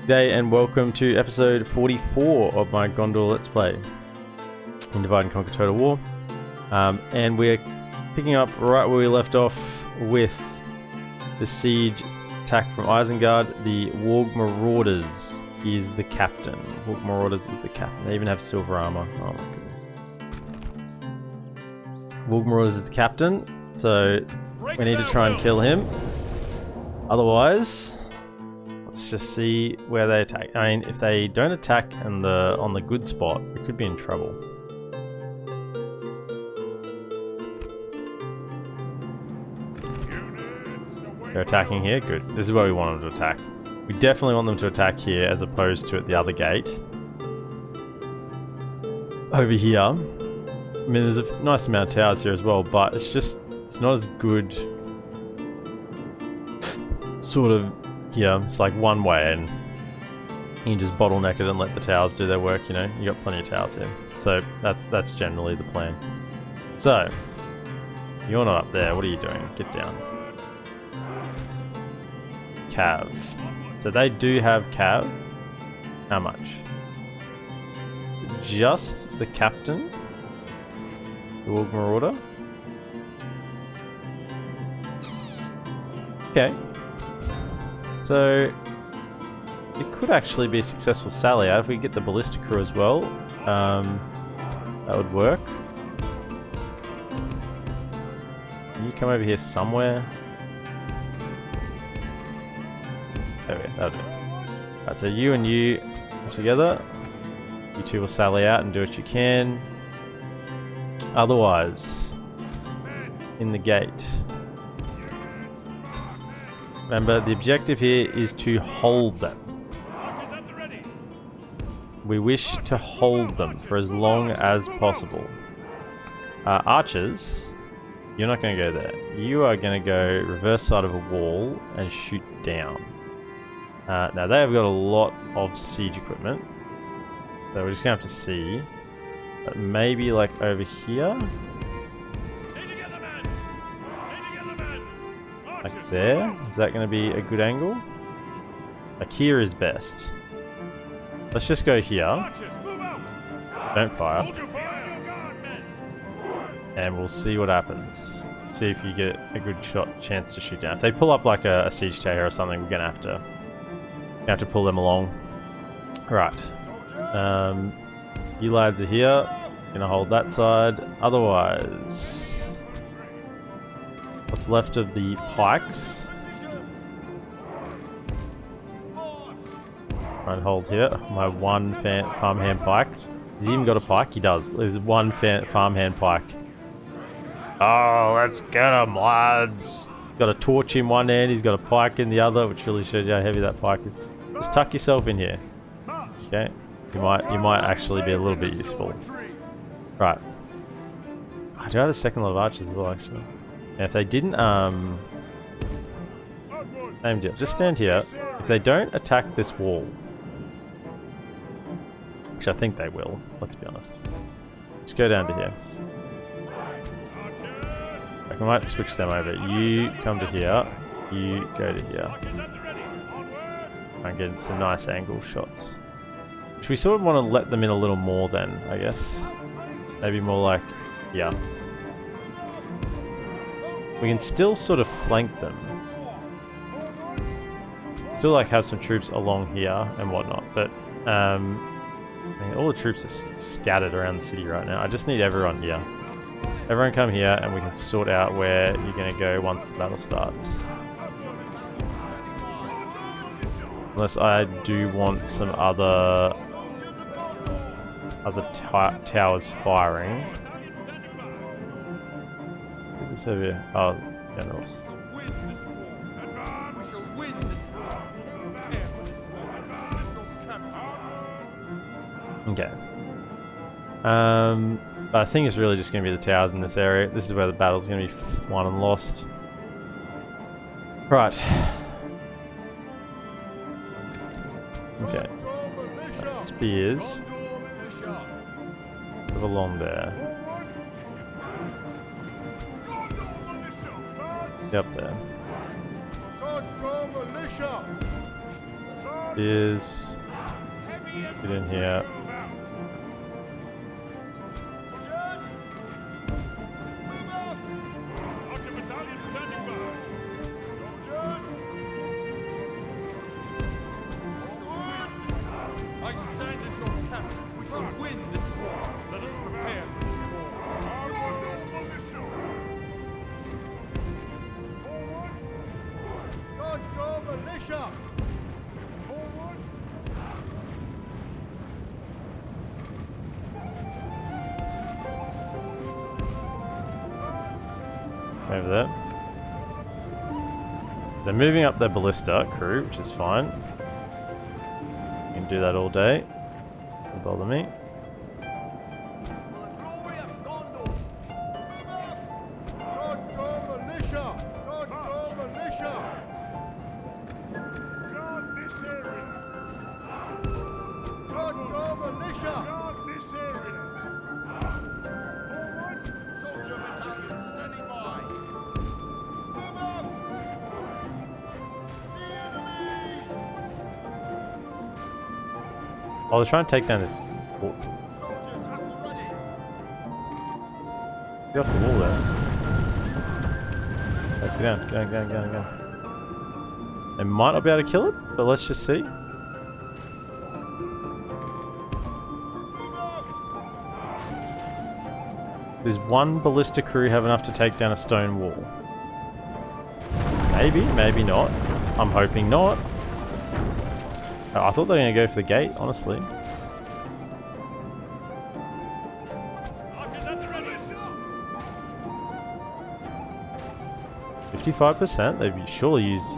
G'day and welcome to episode 44 of my Gondor Let's Play in Divide and Conquer Total War. And we're picking up right where we left off with the siege attack from Isengard. The Warg Marauders is the captain. Warg Marauders is the captain. They even have silver armor. Oh my goodness. Warg Marauders is the captain, so we need to try and kill him. Otherwise, let's just see where they attack. I mean, if they don't attack on the good spot, we could be in trouble. They're attacking here? Good. This is where we want them to attack. We definitely want them to attack here as opposed to at the other gate. Over here. I mean, there's a nice amount of towers here as well, but it's not as good sort of here. It's like one way and you can just bottleneck it and let the towers do their work, you know. You got plenty of towers here. So that's generally the plan. So, you're not up there. What are you doing? Get down. Cav. So they do have Cav. How much? Just the captain? The Warg Marauder? Okay. So it could actually be a successful sally out if we get the ballista crew as well. That would work. Can you come over here somewhere? There we go, that'll do. Alright, so you and you together. You two will sally out and do what you can. Otherwise, in the gate. Remember, the objective here is to hold them. We wish to hold them for as long as possible. Archers, you're not going to go there. You are going to go reverse side of a wall and shoot down. Now, they have got a lot of siege equipment. So we're just going to have to see. But maybe like over here? Like there? Is that going to be a good angle? Like here is best. Let's just go here. Don't fire. And we'll see what happens. See if you get a good chance to shoot down. If they pull up like a siege tower or something, we're going to have to pull them along. Right. You lads are here. Gonna hold that side. Otherwise, what's left of the pikes? Try and hold here. My one farmhand pike. Has he even got a pike? He does. There's one farmhand pike. Oh, let's get him, lads. He's got a torch in one hand. He's got a pike in the other, which really shows you how heavy that pike is. Just tuck yourself in here. Okay. You might actually be a little bit useful. Right. I do have a second lot of archers as well, actually. And if they didn't, same deal. Just stand here. If they don't attack this wall, which I think they will, let's be honest. Just go down to here. I might switch them over. You come to here. You go to here. And get some nice angle shots. Which we sort of want to let them in a little more then, I guess. Maybe more like, yeah. We can still sort of flank them. Still like have some troops along here and whatnot, but I mean, all the troops are scattered around the city right now. I just need everyone here. Everyone come here and we can sort out where you're going to go once the battle starts. Unless I do want some other towers firing. Who's this over here? Oh, generals. Okay. I think it's really just going to be the towers in this area. This is where the battle's going to be won and lost. Right. Okay. Spears. Along there. Get up there. is get in here. Over there. They're moving up their ballista crew, which is fine. You can do that all day. Don't bother me. Oh, they're trying to take down this wall. Get off the wall there. Let's go down. Go. They might not be able to kill it, but let's just see. Does one ballista crew have enough to take down a stone wall? Maybe, maybe not. I'm hoping not. I thought they were going to go for the gate, honestly. $55%? They've surely used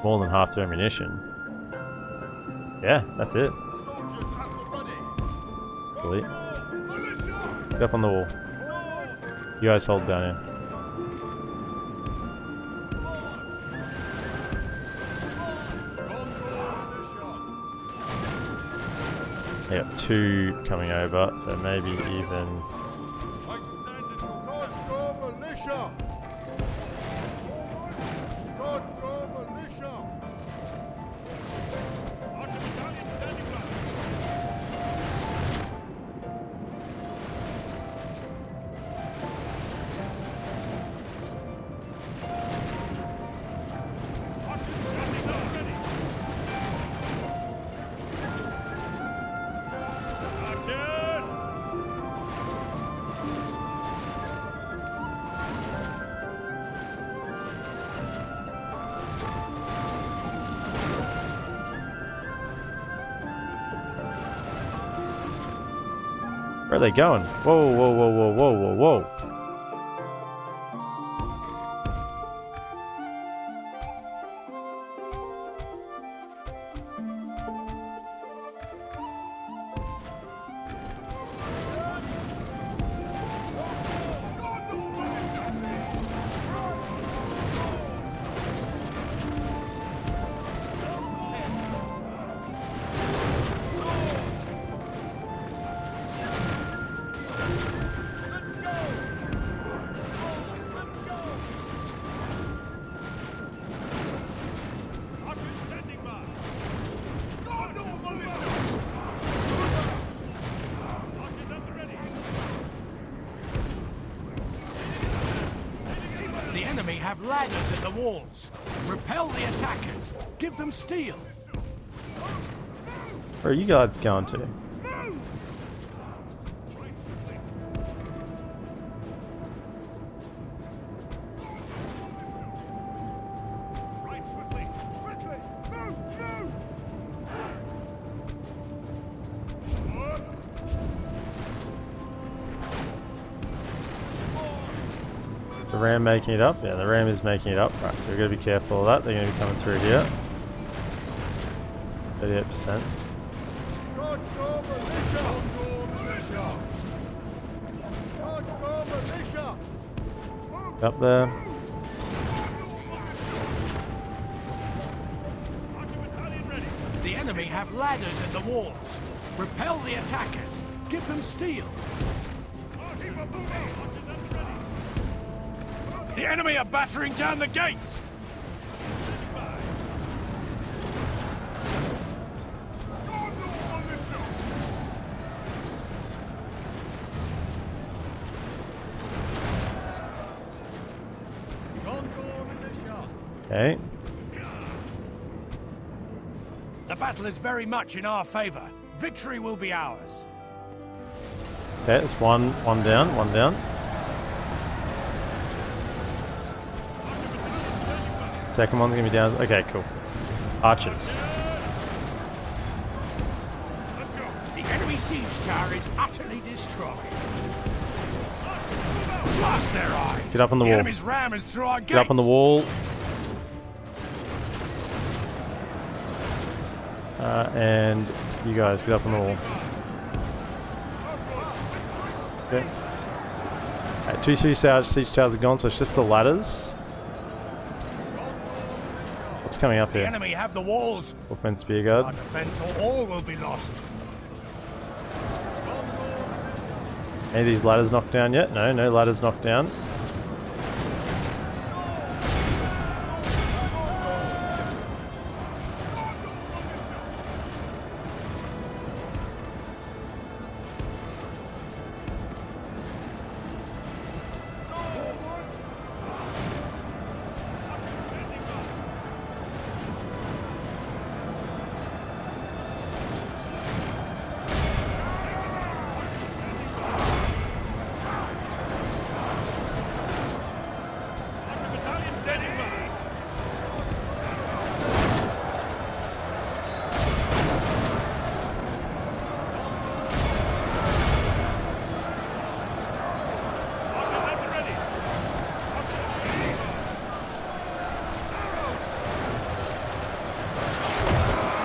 more than half their ammunition. Yeah, that's it. Delete. Get up on the wall. You guys hold down here. Yep, 2 coming over, so maybe even... Where are they going? Whoa. The enemy have ladders at the walls. Repel the attackers. Give them steel. Where are you guys going to? The ram making it up? Yeah, the ram is making it up. Right, so we've got to be careful of that. They're going to be coming through here. 38%. Up there. The enemy have ladders at the walls. Repel the attackers. Give them steel. The enemy are battering down the gates! Okay. The battle is very much in our favor. Victory will be ours. Okay, it's one down, one down. Second one's gonna be down. Okay, cool. Archers. The enemy siege tower is utterly destroyed. Blast their eyes! Get up on the wall. Enemy's ram is through our gates. Get up on the wall. And you guys get up on the wall. Okay. Alright, 2 siege towers are gone, so it's just the ladders. What's coming up The here? enemy have the walls. Wolfman spear guard. Our defense or all will be lost. Any of these ladders knocked down yet? No, no ladders knocked down.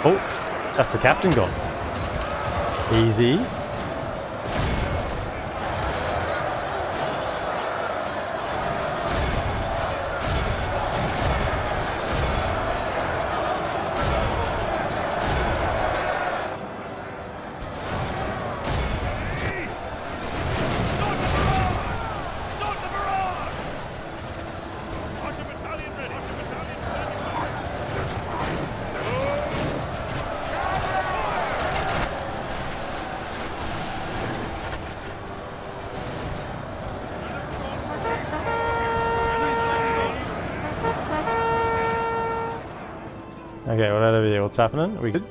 Oh, that's the captain gone. Easy. Okay, what over here? What's happening? Are we good?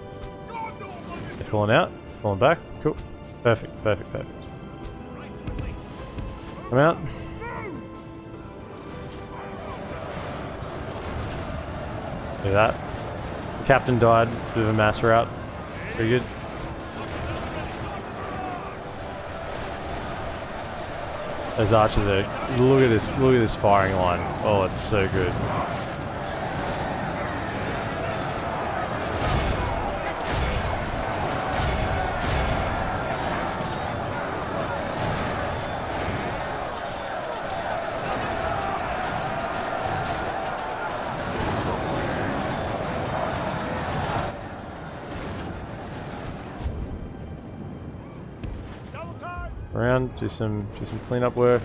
They're falling out, falling back. Cool. Perfect, perfect, perfect. Come out. Do that. The captain died. It's a bit of a mass rout. Pretty good. Those archers are. Look at this. Look at this firing line. Oh, it's so good. Around, do some cleanup work.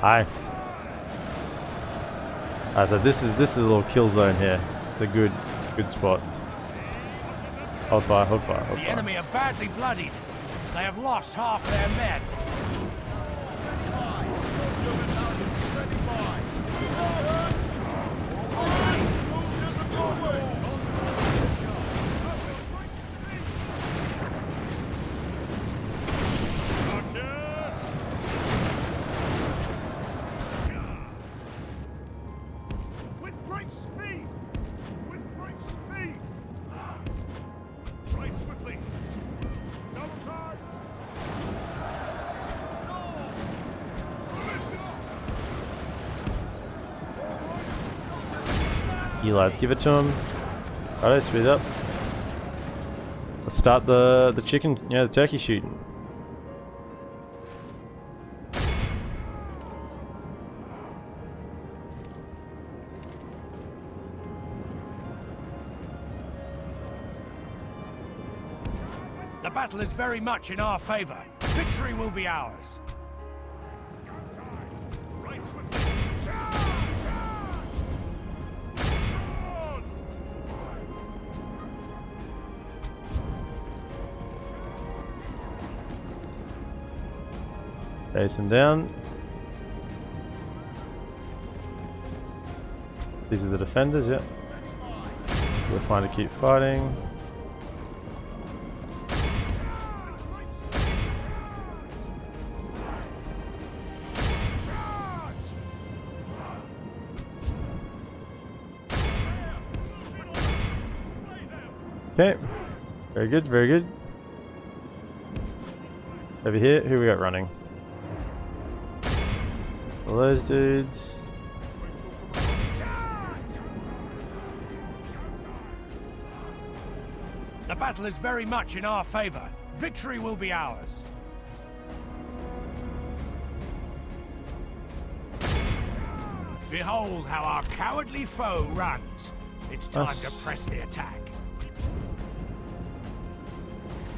Hi. So this is a little kill zone here. It's a good spot. Hold fire, hold fire, hold The fire. enemy are badly bloodied. They have lost half their men. With great speed! With great speed! Right swiftly! Double charge! You lads, give it to him. Righto, speed up. Let's start the chicken, the turkey shooting. The battle is very much in our favor. Victory will be ours. Chase him down. These are the defenders, yeah. We're fine to keep fighting. Okay, very good, very good. Over here, who we got running? All those dudes. The battle is very much in our favor. Victory will be ours. Behold how our cowardly foe runs. It's time to press the attack.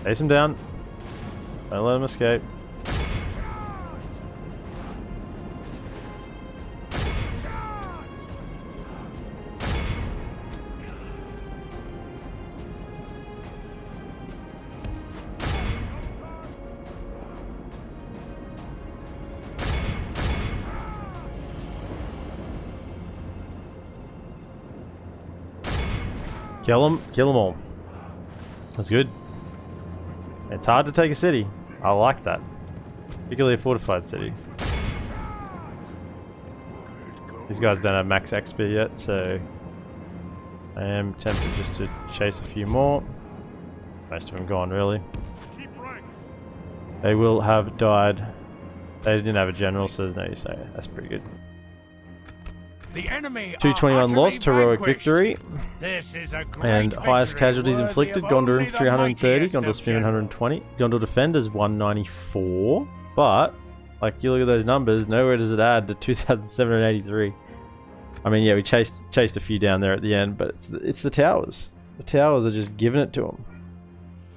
Chase him down. Don't let him escape. Kill them all. That's good. It's hard to take a city. I like that. Particularly a fortified city. These guys don't have max XP yet, so I am tempted just to chase a few more. Most of them gone, really. They will have died. They didn't have a general, so there's no use saying it. That's pretty good. The enemy 221 lost, heroic victory. This is a great And highest victory casualties worthy inflicted, of Gondor only infantry the 130, mightiest Gondor of spearmen generals. 120, Gondor defenders 194. But, like, you look at those numbers, nowhere does it add to 2,783. I mean, yeah, we chased a few down there at the end, but it's the towers. The towers are just giving it to them.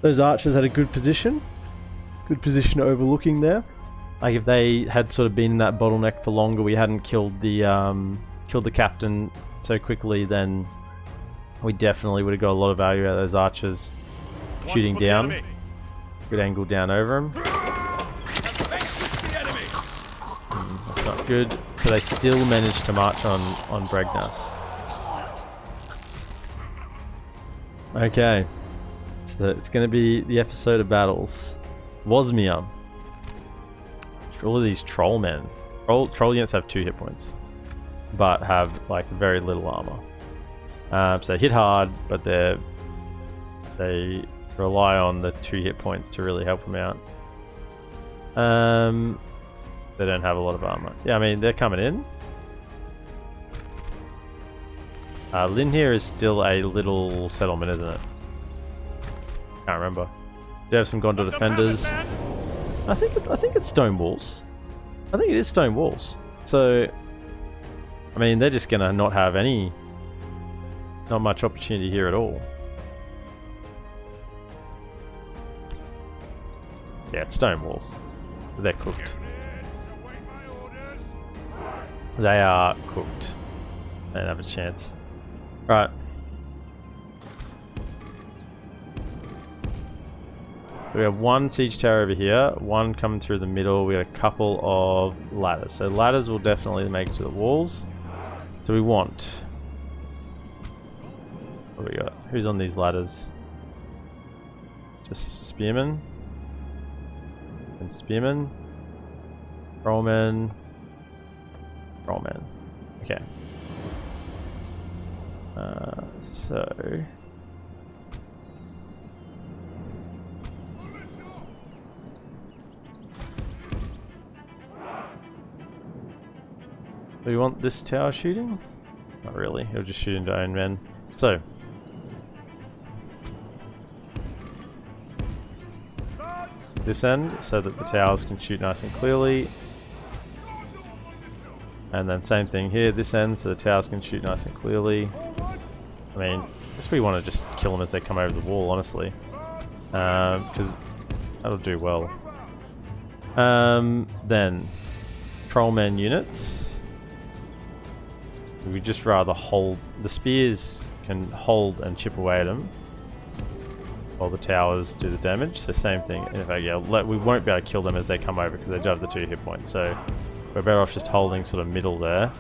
Those archers had a good position overlooking there. Like, if they had sort of been in that bottleneck for longer, we hadn't killed the captain so quickly, then we definitely would have got a lot of value out of those archers shooting down. Good angle down over him. That's not good. So they still managed to march on Bregnas. Okay. So it's going to be the episode of battles. Wozmir. All of these troll men. Troll units have 2 hit points, but have like very little armor. So they hit hard, but they rely on the 2 hit points to really help them out. They don't have a lot of armor. Yeah, I mean, they're coming in. Lynn here is still a little settlement, isn't it? Can't remember. Do have some Gondor defenders. I think it's stone walls. I think it is stone walls. So, I mean, they're just gonna not have not much opportunity here at all. Yeah, it's stone walls. They're cooked. They are cooked. They don't have a chance. Right. So we have 1 siege tower over here, 1 coming through the middle. We have a couple of ladders. So ladders will definitely make it to the walls. So we want... What do we got? Who's on these ladders? Just spearmen. And spearmen. Rollmen. Rollmen. Okay. So... Do we want this tower shooting? Not really, it'll just shoot into own men. So. This end, so that the towers can shoot nice and clearly. And then same thing here, this end, so the towers can shoot nice and clearly. I mean, I guess we want to just kill them as they come over the wall, honestly. Because that'll do well. Then, Trollmen units. We just rather hold... The spears can hold and chip away at them. while the towers do the damage. So same thing. In fact, yeah, we won't be able to kill them as they come over because they do have the 2 hit points. So we're better off just holding sort of middle there.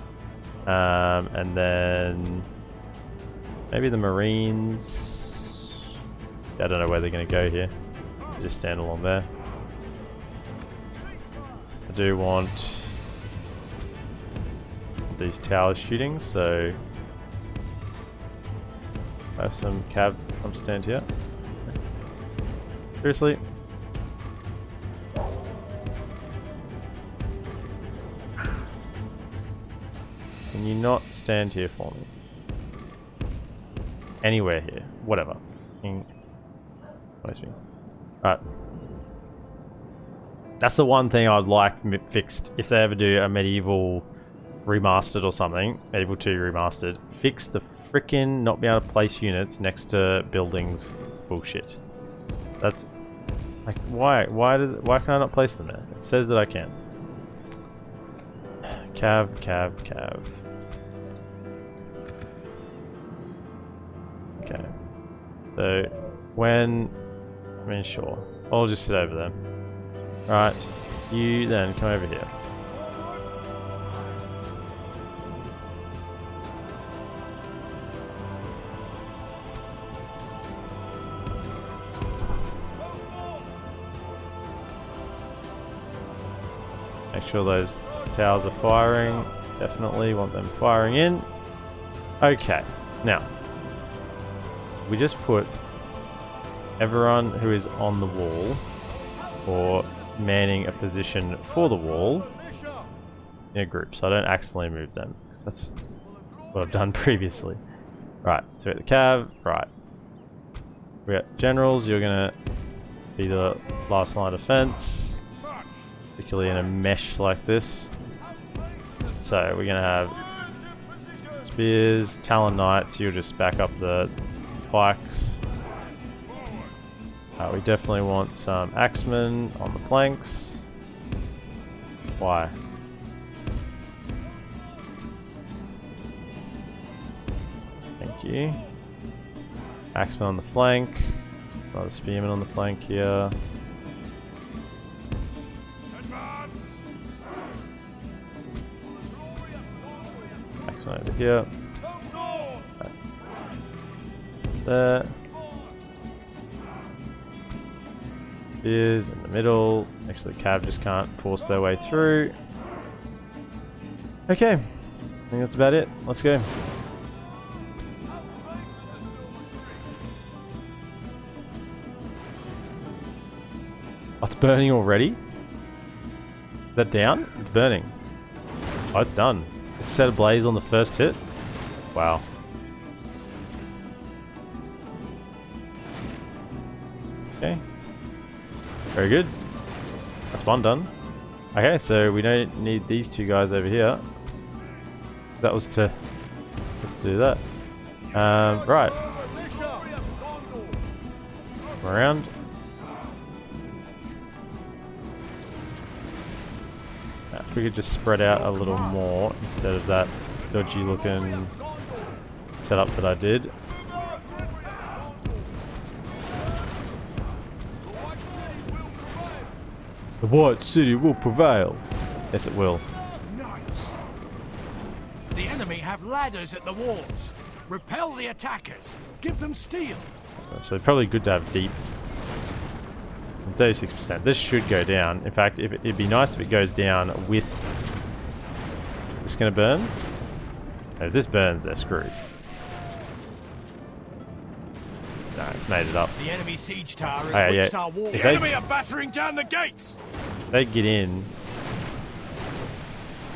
And then maybe the Marines. I don't know where they're going to go here. They just stand along there. I do want these towers shooting, so I have some cab come stand here. Seriously? Can you not stand here for me? Anywhere here. Whatever. Waste me. Alright. That's the one thing I'd like fixed if they ever do a medieval remastered or something. Medieval 2 remastered. Fix the frickin' not be able to place units next to buildings bullshit. That's like why can I not place them there? It says that I can. Cav. Okay. So sure. I'll just sit over there. Right. You then come over here. Make sure those towers are firing. Definitely want them firing in. Okay. Now, we just put everyone who is on the wall or manning a position for the wall in a group, so I don't accidentally move them. That's what I've done previously. Right, so we got the cav. Right. We got generals. You're going to be the last line of defense, particularly in a mesh like this. So we're going to have spears, Talon Knights. You'll just back up the pikes. We definitely want some axemen on the flanks. Why? Thank you. Axemen on the flank. Another spearman on the flank here. Axemen over here. There. Spears in the middle. Actually, cav just can't force their way through. Okay. I think that's about it. Let's go. Oh, it's burning already? Is that down? It's burning. Oh, it's done. It's set ablaze on the first hit. Wow. Okay. Very good. That's one done. Okay, so we don't need these 2 guys over here. That was to... Let's do that. Right. Around. If we could just spread out a little more instead of that dodgy looking setup that I did. The White City will prevail. Yes, it will. The enemy have ladders at the walls. Repel the attackers. Give them steel. So probably good to have deep. 36%. This should go down. In fact, it'd be nice if it goes down with... This gonna burn? No, if this burns, they're screwed. No, it's made it up. The enemy siege tower has reached our wall. The enemy are battering down the gates. If they get in,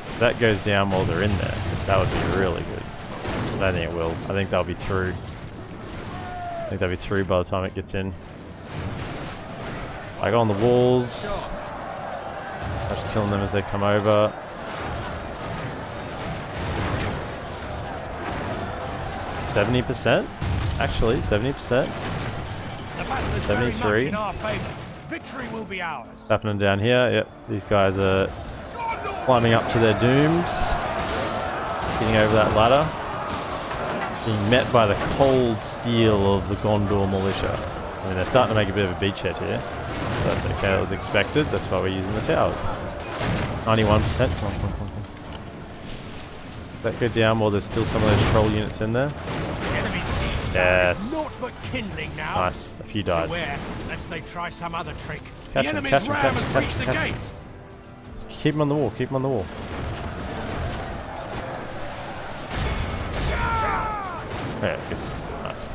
if that goes down while they're in there, that would be really good. I don't think it will. I think they'll be through. I think they'll be through by the time it gets in. I go on the walls. I'm just killing them as they come over. %? Actually, 70%. 73. Victory will be ours. What's happening down here? Yep, these guys are climbing up to their dooms. Getting over that ladder. Being met by the cold steel of the Gondor militia. I mean, they're starting to make a bit of a beachhead here. But that's okay, that was expected. That's why we're using the towers. 91%. Come on. That go down while there's still some of those troll units in there. Yes. Naught but kindling now. Nice. A few died. Beware, lest they try some other trick. Catch The him, enemy's catch him, ram catch has him, breached catch the him. gates. Keep him on the wall, keep him on the wall. Yeah, good. Nice.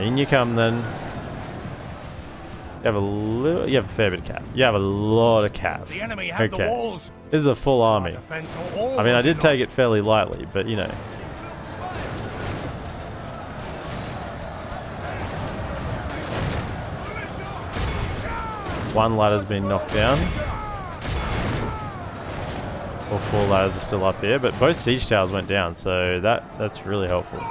In you come then. You have a fair bit of cav. You have a lot of cav. The enemy have the walls. This is a full army. I mean, I did take it fairly lightly, but you know. One ladder's been knocked down. All 4 ladders are still up here, but both siege towers went down, so that's really helpful.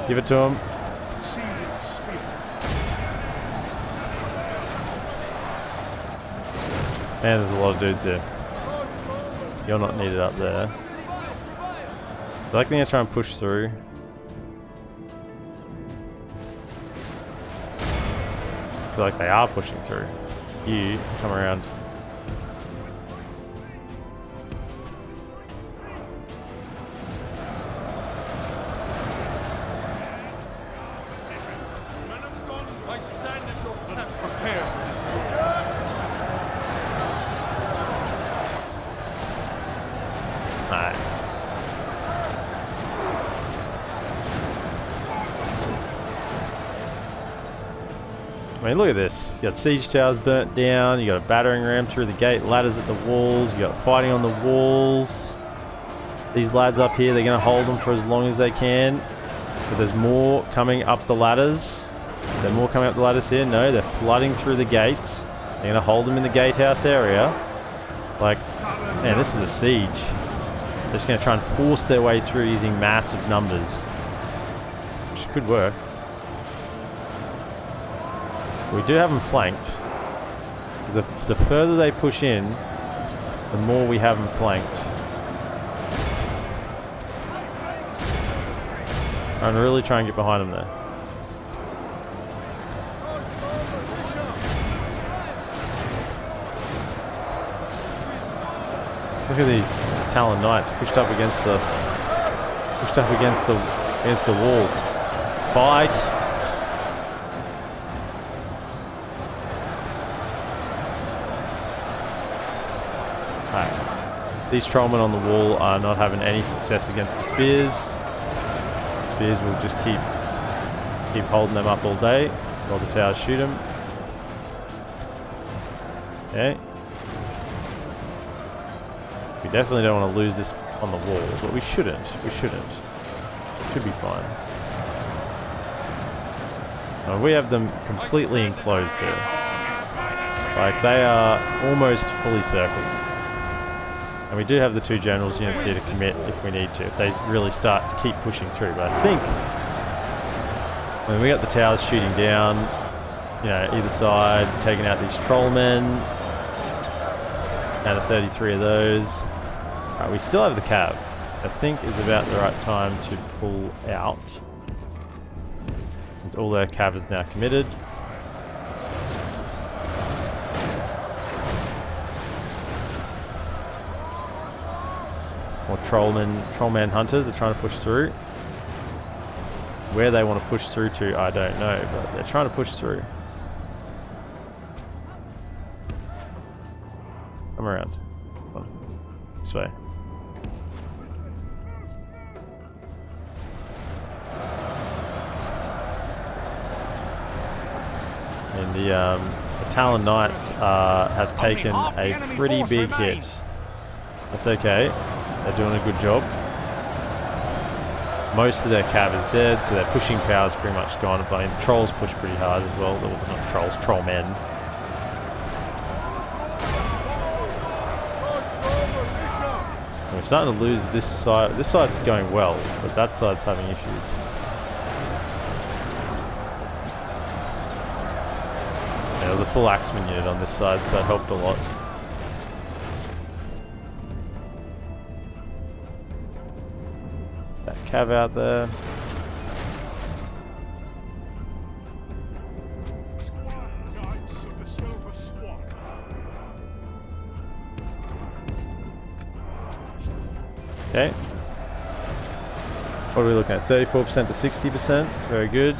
Give it to him. Man, there's a lot of dudes here. You're not needed up there. I like they're trying to push through. I feel like they are pushing through. You come around. I mean, look at this. You got siege towers burnt down. You got a battering ram through the gate. Ladders at the walls. You got fighting on the walls. These lads up here, they're going to hold them for as long as they can. But there's more coming up the ladders. There more coming up the ladders here? No, they're flooding through the gates. They're going to hold them in the gatehouse area. Like, man, this is a siege. They're just going to try and force their way through using massive numbers. Which could work. We do have them flanked. Because the further they push in, the more we have them flanked. I'm really trying to get behind them there. Look at these Talon Knights pushed up against the wall. Fight! These trollmen on the wall are not having any success against the spears. Spears will just keep holding them up all day while the towers shoot them. Okay. We definitely don't want to lose this on the wall, but we shouldn't. We shouldn't. Should be fine. We have them completely enclosed here. Like, they are almost fully circled. And we do have the 2 generals units here to commit if we need to, if they really start to keep pushing through. But I think when we got the towers shooting down, you know, either side, taking out these trollmen, down to 33 of those. We still have the cav. I think is about the right time to pull out. Since all their cav is now committed. More trollman hunters are trying to push through. Where they want to push through to, I don't know, but they're trying to push through. Come around. Come on. This way. And the Talon Knights have taken a pretty big hit. That's okay. They're doing a good job. Most of their cav is dead, so their pushing power is pretty much gone. But the trolls push pretty hard as well. Well, not trolls, trollmen. We're starting to lose this side. This side's going well, but that side's having issues. Yeah, there was a full axeman unit on this side, so it helped a lot. That cav out there. Knights of the Silver Swan. Okay. What are we looking at? 34% to 60%. Very good.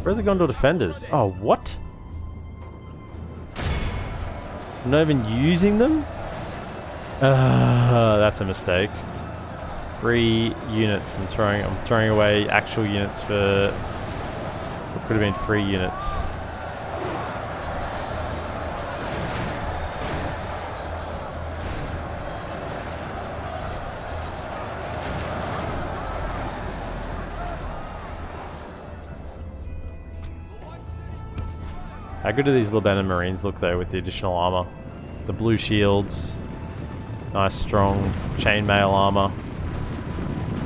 Where are the Gondor defenders? Oh, what? I'm not even using them? That's a mistake. 3 units. I'm throwing away actual units for what could have been 3 units. How good do these Lebanon Marines look though with the additional armor? The blue shields. Nice strong chainmail armor.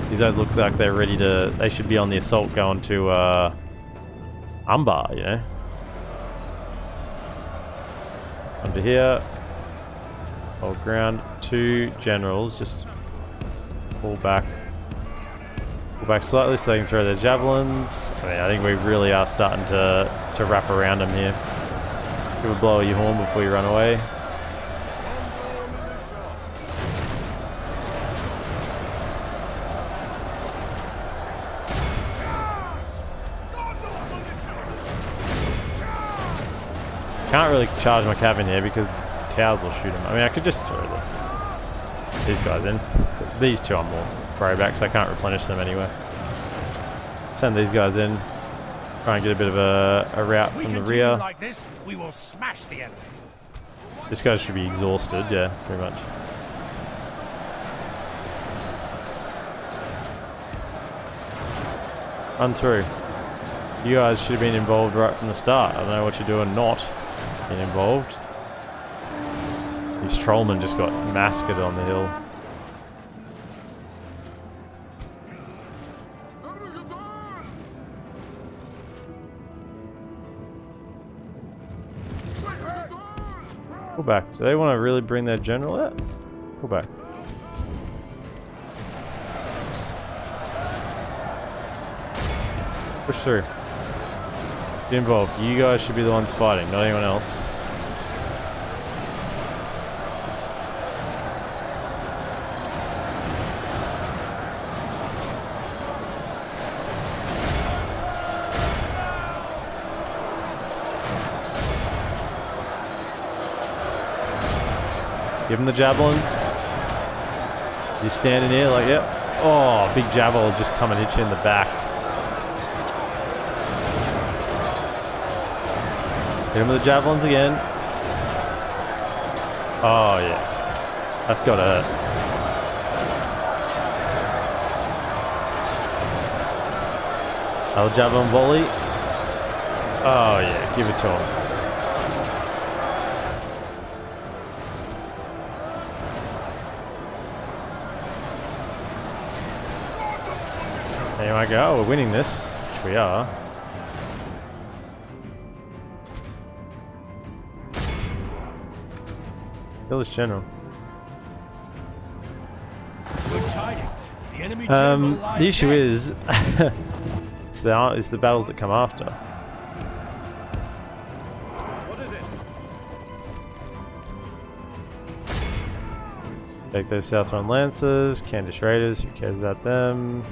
These guys look like they're ready to... They should be on the assault going to Umbar, you know? Under here. Hold ground. 2 generals. Just pull back. Pull back slightly so they can throw their javelins. I mean, I think we really are starting to wrap around them here. Give a blow at your horn before you run away. Can't really charge my cav in here because the towers will shoot him. I mean, I could just throw these guys in. These 2 I'm more worried about because I can't replenish them anyway. Send these guys in. Try and get a bit of a route from the rear. Like this, we will smash the enemy. This guy should be exhausted, yeah, pretty much. Run through. You guys should have been involved right from the start. I don't know what you're doing not being involved. These trollmen just got massacred on the hill. Pull back. Do they want to really bring their general out? Pull back. Push through. Get involved. You guys should be the ones fighting, not anyone else. Give him the javelins. You're standing here like, yep. Oh, big javelin just come and hit you in the back. Hit him with the javelins again. Oh, yeah. That's gotta hurt. Another javelin volley. Oh, yeah. Give it to him. There I go. We're winning this, which we are. Kill this general. Good tidings. The enemy general lies the issue dead. is, it's the battles that come after. What is it? Take those Southron Lancers, Candish Raiders. Who cares about them?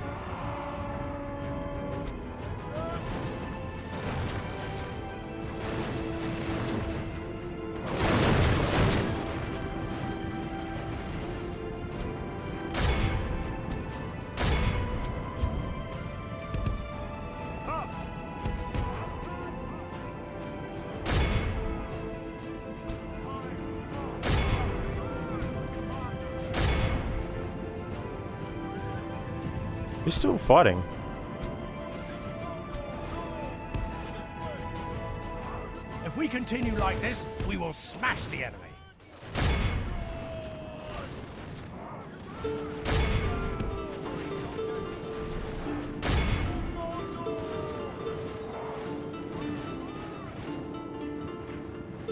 You're still fighting. If we continue like this, we will smash the enemy.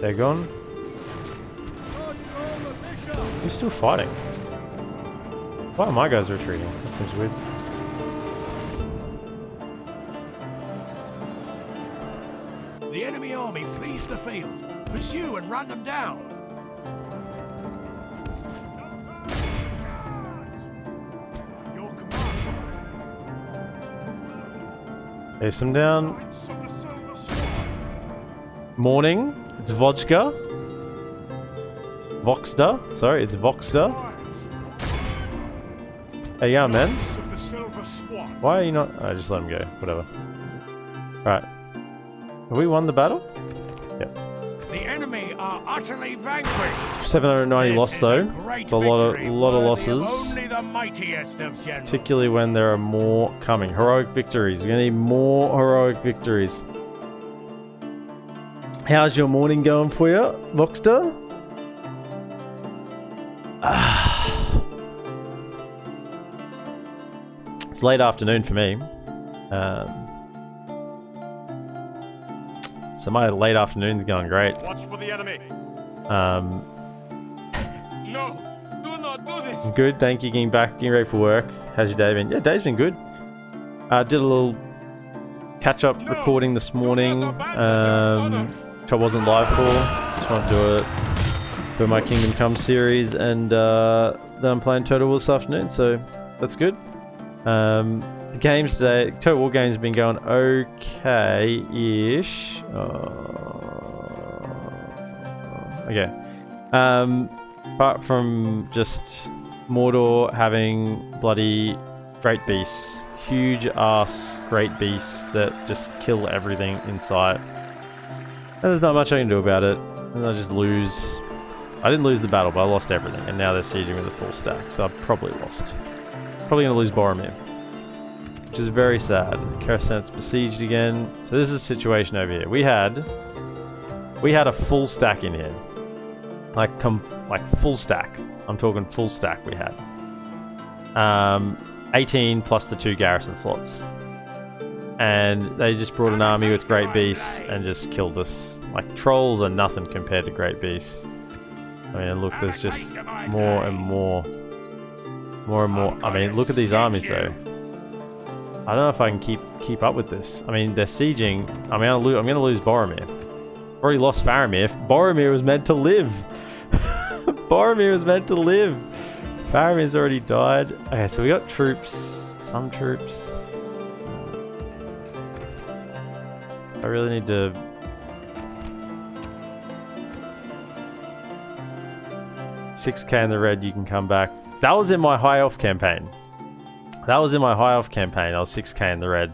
They're gone. Who's still fighting? Why are my guys retreating? That seems weird. The enemy army flees the field. Pursue and run them down. Your command. Chase them down. Knights of the Silver Sword. Morning. It's Vodka. Voxter. Sorry, it's Voxter. Hey, yeah, man. Knights of the Silver Swan. Why are you not? Oh, just let him go. Whatever. Right. Have we won the battle? Yep. The enemy are utterly vanquished. 790 This lost is though. great It's a lot of victory, lot of worthy of losses. Only the mightiest of generals. Particularly when there are more coming. Heroic victories. We're gonna need more heroic victories. How's your morning going for you, Voxter? It's late afternoon for me. So my late afternoon's going great. Watch for the enemy. Um, No, do not do this. I'm good, thank you. Getting ready for work. How's your day been? Yeah, day's been good. Did a little catch-up recording this morning, which I wasn't live for. Just want to do it for my Kingdom Come series, and then I'm playing Total War this afternoon, so that's good. The games today, Total War games have been going okay-ish. Okay. Apart from just Mordor having bloody great beasts. Huge ass great beasts that just kill everything in sight. And there's not much I can do about it. And I just lose. I didn't lose the battle, but I lost everything. And now they're sieging with a full stack, so I've probably lost. Probably going to lose Boromir. Which is very sad. Coruscant's besieged again. So this is a situation over here. We had a full stack in here. Like full stack. I'm talking full stack we had. 18 plus the 2 garrison slots. And they just brought an army with great beasts and just killed us. Like, trolls are nothing compared to great beasts. I mean, look, there's just more and more. More and more. I mean, look at these armies though. I don't know if I can keep up with this. I mean, they're sieging. I mean, I'm gonna lose Boromir. Already lost Faramir. Boromir was meant to live. Boromir was meant to live. Faramir's already died. Okay, so we got troops. Some troops. I really need to... $6k in the red, you can come back. That was in my high elf campaign. I was 6k in the red.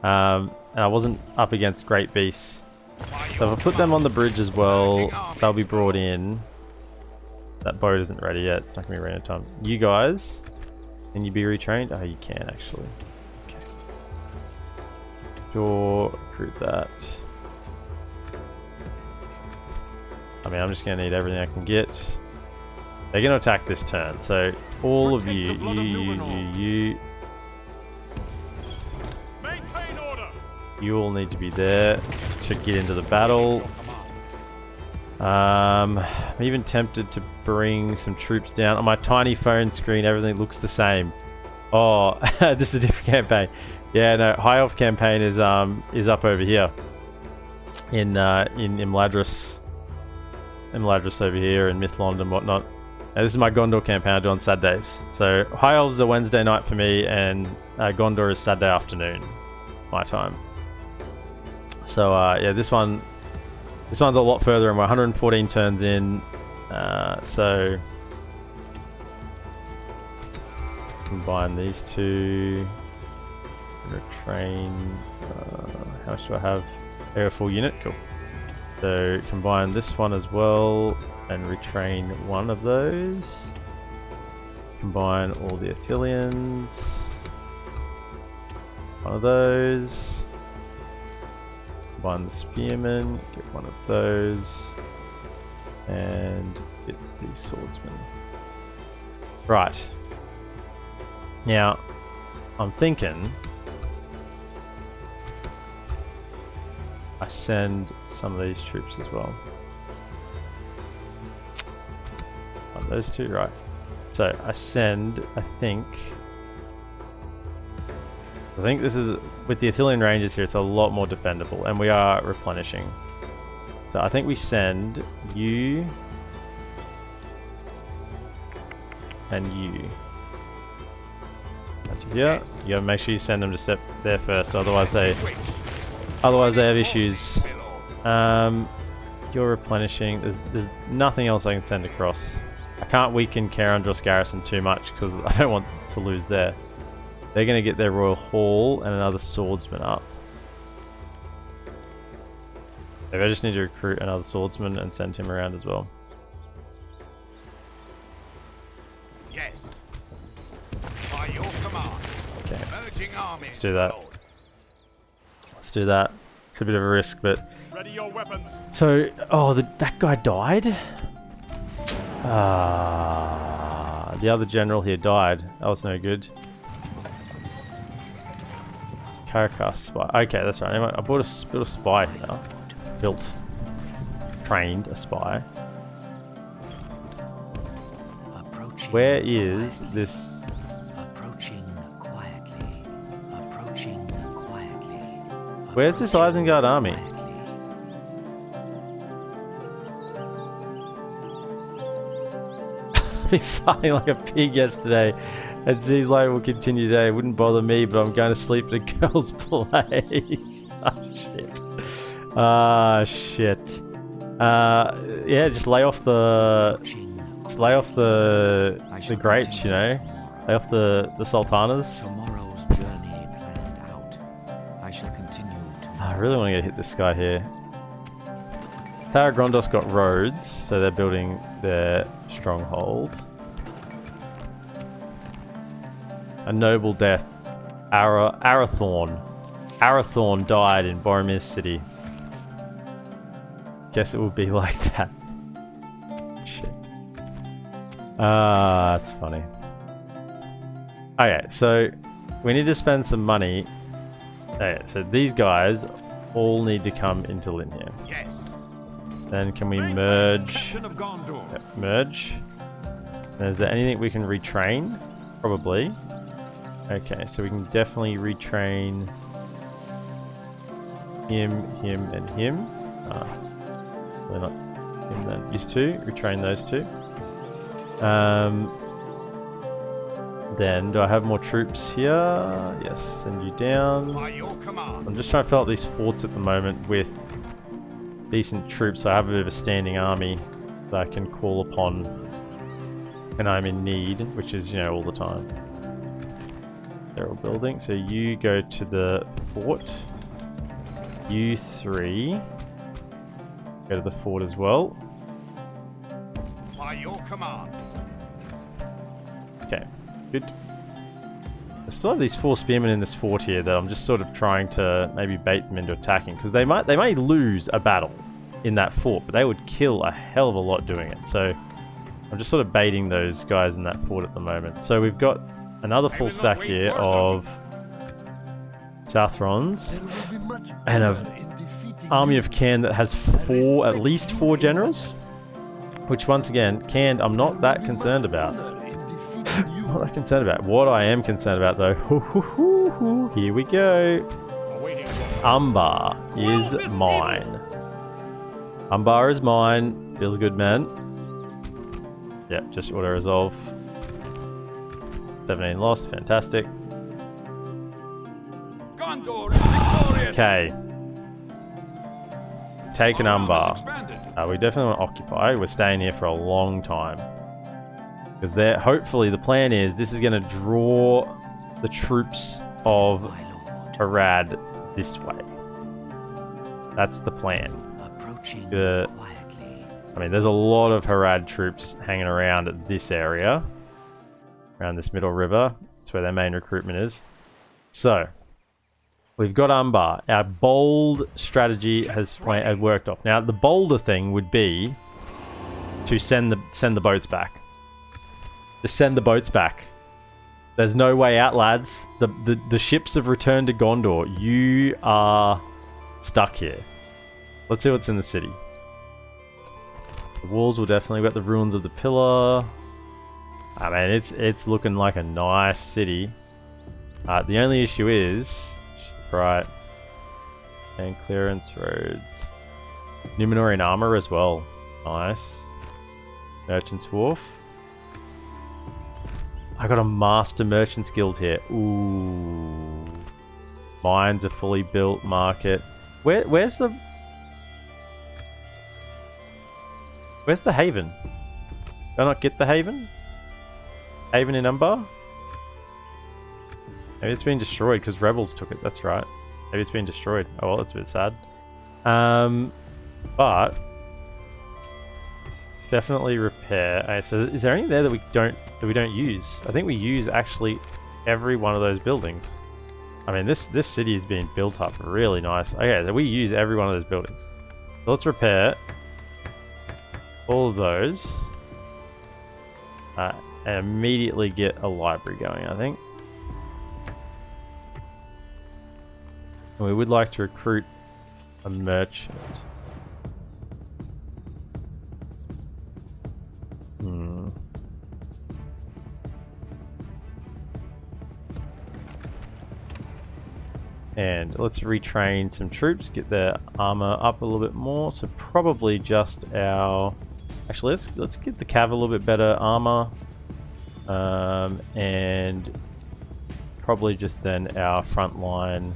And I wasn't up against great beasts. So if I put them on the bridge as well, they'll be brought in. That boat isn't ready yet. It's not going to be ready in time. You guys, can you be retrained? Oh, you can actually. Okay. Sure, recruit that. I mean, I'm just going to need everything I can get. They're going to attack this turn. So all of you. Maintain order. You all need to be there to get into the battle. I'm even tempted to bring some troops down. On my tiny phone screen, everything looks the same. Oh, this is a different campaign. Yeah, no, High Elf campaign is up over here in Imladris. Imladris over here in Mithlond and whatnot. And this is my Gondor campaign I do on Saturdays. So High Elves are Wednesday night for me, and Gondor is Saturday afternoon, my time. So yeah, this one's a lot further, and we're 114 turns in. So combine these two. Retrain. How much do I have? Area full unit. Cool. So combine this one as well and retrain one of those. Combine all the Athelians. One of those. Combine the Spearmen. Get one of those. And get the Swordsman. Right. Now, I'm thinking I send some of these troops as well. those two, right. So I send, I think this is, with the Athelian Rangers here, it's a lot more defendable, and we are replenishing. So I think we send you and you. Yeah, you gotta make sure you send them to step there first, otherwise they have issues. You're replenishing. There's nothing else I can send across. I can't weaken Karandros Garrison too much because I don't want to lose there. They're gonna get their Royal Hall and another swordsman up. Maybe I just need to recruit another swordsman and send him around as well. Yes. By your command. Okay. Merging armies. Let's do that. Let's do that. It's a bit of a risk, but... Ready your weapons. So, oh, that guy died? The other general here died. That was no good. Caracas spy. Okay, that's right. Anyway, I built a spy here. Trained a spy. Where is this? Approaching quietly. Approaching quietly. Where's this Isengard army? I've been fighting like a pig yesterday. It seems like it will continue today. It wouldn't bother me, but I'm going to sleep at a girl's place. Oh shit. Ah shit. Yeah, just lay off the grapes, you know. Lay off the sultanas. Tomorrow's journey planned out. I shall continue to. I really want to hit this guy here. Tower Grondos got roads, so they're building their stronghold. A noble death. Arathorn died in Boromir's city. Guess it will be like that. Shit. That's funny. Okay, so we need to spend some money. Okay, so these guys all need to come into Linear. Yes. Then can we merge? Captain of Gondor. Yep, merge. And is there anything we can retrain? Probably. Okay, so we can definitely retrain him, and him. They're not him then. These two, retrain those two. Then, do I have more troops here? Yes, send you down. By your command. I'm just trying to fill up these forts at the moment with decent troops. I have a bit of a standing army that I can call upon when I'm in need, which is, you know, all the time. They're all building. So you go to the fort. You three go to the fort as well. By your command. Okay, good. I still have these 4 spearmen in this fort here that I'm just sort of trying to maybe bait them into attacking, because they may lose a battle in that fort, but they would kill a hell of a lot doing it. So I'm just sort of baiting those guys in that fort at the moment. So we've got another full stack here of Southrons and an army of Cairn that has at least 4 generals, which once again, Cairn I'm not that concerned about. Not that concerned about. What I am concerned about though, here we go. Umbar is mine. Umbar is mine. Feels good, man. Yep, just auto resolve. 17 lost, fantastic. Gondor is victorious. Okay. Take an Umbar. We definitely want to occupy. We're staying here for a long time. Because hopefully the plan is this is going to draw the troops of Harad this way. That's the plan. I mean, there's a lot of Harad troops hanging around at this area. Around this middle river. That's where their main recruitment is. So, we've got Umbar. Our bold strategy has worked off. Now, the bolder thing would be to send the boats back. Just send the boats back. There's no way out, lads. The ships have returned to Gondor. You are stuck here. Let's see what's in the city. The walls will definitely got the ruins of the pillar. I mean, it's looking like a nice city. The only issue is right, and clearance roads, Numenorian armor as well. Nice. Merchant's Wharf. I got a master merchant's guild here. Ooh. Mines are fully built. Market. Where's the haven? Did I not get the haven? Haven in Umbar? Maybe it's been destroyed because rebels took it. That's right. Maybe it's been destroyed. Oh well, that's a bit sad. But definitely repair. Okay, so is there any there that we don't use? I think we use actually every one of those buildings. I mean, this city is being built up really nice. Okay, so we use every one of those buildings. So let's repair all of those and immediately get a library going, I think. And we would like to recruit a merchant. And let's retrain some troops, get their armor up a little bit more. So probably just our... Actually, let's get the cav a little bit better armor. And probably just then our front line.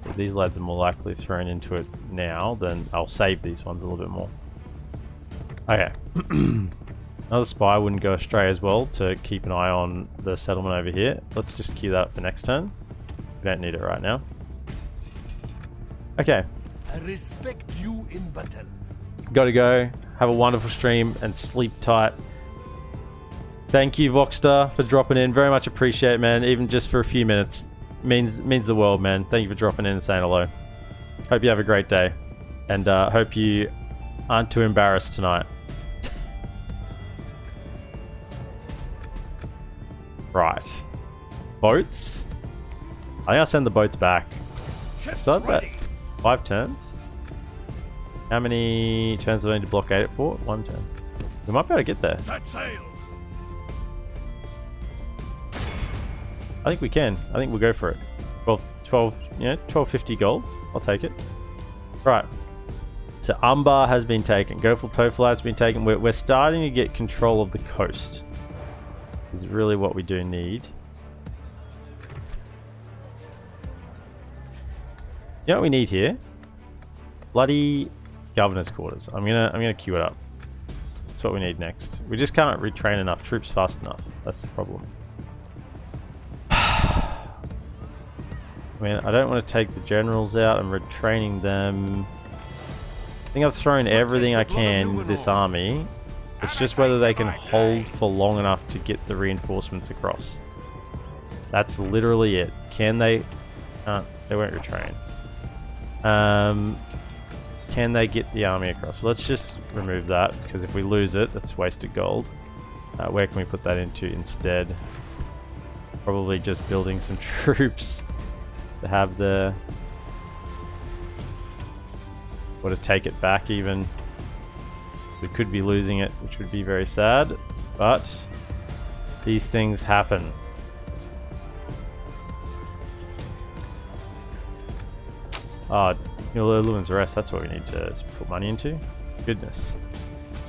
If these lads are more likely thrown into it now, then I'll save these ones a little bit more. Okay. Another spy wouldn't go astray as well to keep an eye on the settlement over here. Let's just queue that up for next turn. We don't need it right now. Okay. I respect you in battle. Gotta go. Have a wonderful stream and sleep tight. Thank you, Voxstar, for dropping in. Very much appreciate it, man. Even just for a few minutes. Means the world, man. Thank you for dropping in and saying hello. Hope you have a great day. And hope you aren't too embarrassed tonight. Right. Boats? I think I'll send the boats back. So that 5 turns? How many turns do I need to blockade it for? 1 turn. We might be able to get there. Set sail. I think we can. I think we'll go for it. 1250 gold. I'll take it. Right. So Umbar has been taken. Goful Tofla has been taken. We're starting to get control of the coast. Is really what we do need. You know what we need here? Bloody governor's quarters. I'm gonna queue it up. That's what we need next. We just can't retrain enough troops fast enough. That's the problem. I mean, I don't want to take the generals out. I'm retraining them. I think I've thrown everything I can with this army. It's just whether they can hold for long enough to get the reinforcements across. That's literally it. Can they? They won't retrain. Can they get the army across? Let's just remove that, because if we lose it, that's wasted gold. Where can we put that into instead? Probably just building some troops to have the... or to take it back even. We could be losing it, which would be very sad, but these things happen. Lewin's Rest, that's what we need to put money into. Goodness.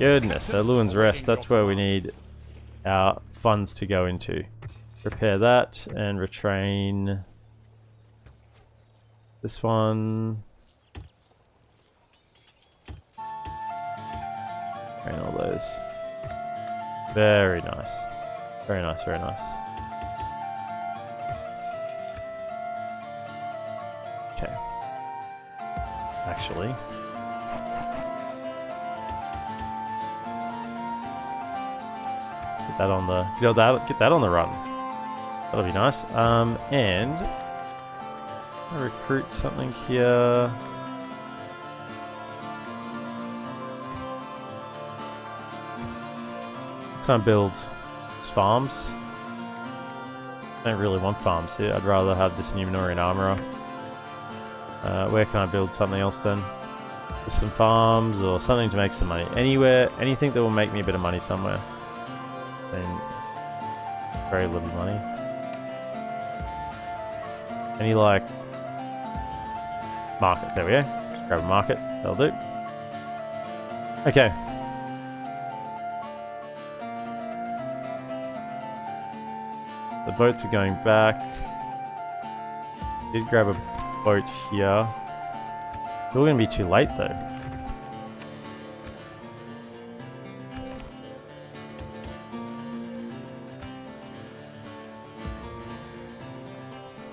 Lewin's Rest, that's where we need our funds to go into. Repair that and retrain this one. Train all those. Very nice. Very nice, very nice. Okay. Actually. Get that on the get that on the run. That'll be nice. And I'll recruit something here. Can I build farms? I don't really want farms here. I'd rather have this Numenorian armorer. Where can I build something else then? Just some farms or something to make some money. Anywhere, anything that will make me a bit of money somewhere. I mean, very little money. Any like market? There we go. Just grab a market. That'll do. Okay. The boats are going back. Did grab a boat here. It's all gonna be too late though.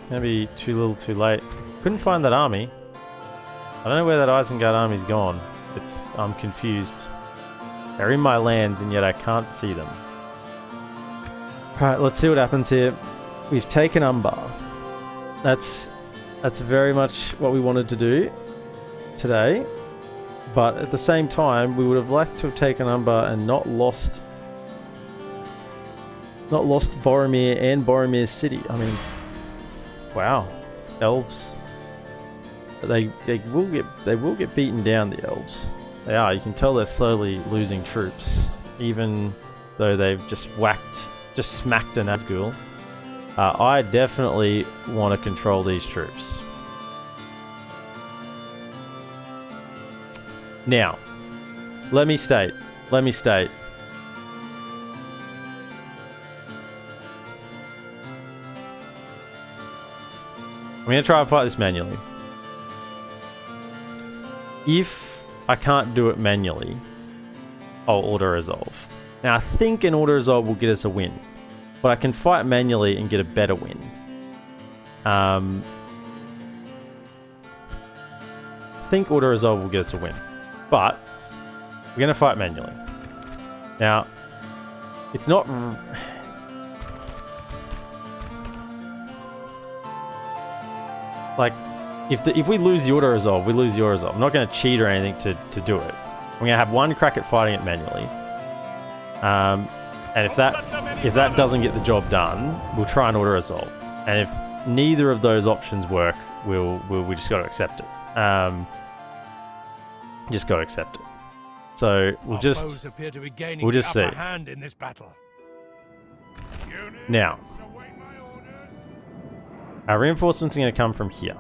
Gonna be too little too late. Couldn't find that army. I don't know where that Isengard army's gone. I'm confused. They're in my lands and yet I can't see them. Alright, let's see what happens here. We've taken Umbar. That's very much what we wanted to do today. But at the same time, we would have liked to have taken Umbar and not lost Boromir and Boromir's city. I mean, wow. Elves. They will get beaten down, the elves. They are. You can tell they're slowly losing troops. Even though they've just smacked an Nazgul. I definitely want to control these troops. Now, let me state. I'm going to try and fight this manually. If I can't do it manually, I'll auto-resolve. Now, I think an auto-resolve will get us a win. But I can fight manually and get a better win. I think auto-resolve will get us a win. But we're going to fight manually. Now, it's not... Like, if we lose the auto-resolve, we lose the auto-resolve. I'm not going to cheat or anything to do it. I'm going to have one crack at fighting it manually. And if that doesn't get the job done, we'll try and auto-resolve. And if neither of those options work, we just got to accept it. Just got to accept it. So we'll just see. In this battle. Now, our reinforcements are going to come from here.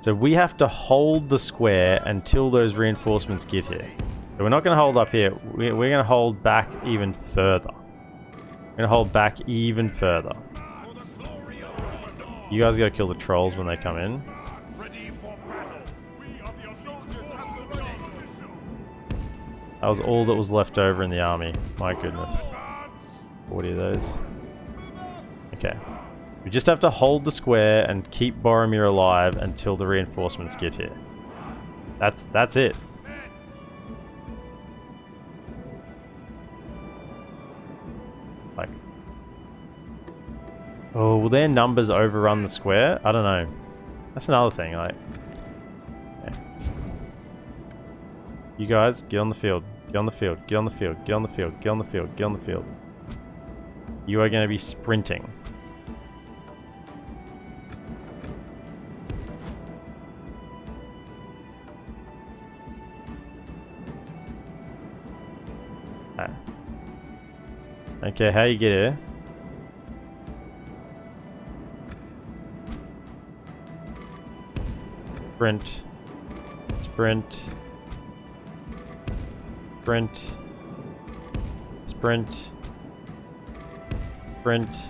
So we have to hold the square until those reinforcements get here. So we're not going to hold up here. We're going to hold back even further. We're going to hold back even further. You guys got to kill the trolls when they come in. That was all that was left over in the army. My goodness. 40 of those. Okay. We just have to hold the square and keep Boromir alive until the reinforcements get here. That's it. Like, oh, will their numbers overrun the square? I don't know. That's another thing. Like, yeah. You guys, get on the field. Get on the field. Get on the field. Get on the field. Get on the field. Get on the field. You are going to be sprinting. Okay, how you get here? Sprint. Sprint. Sprint. Sprint. Sprint.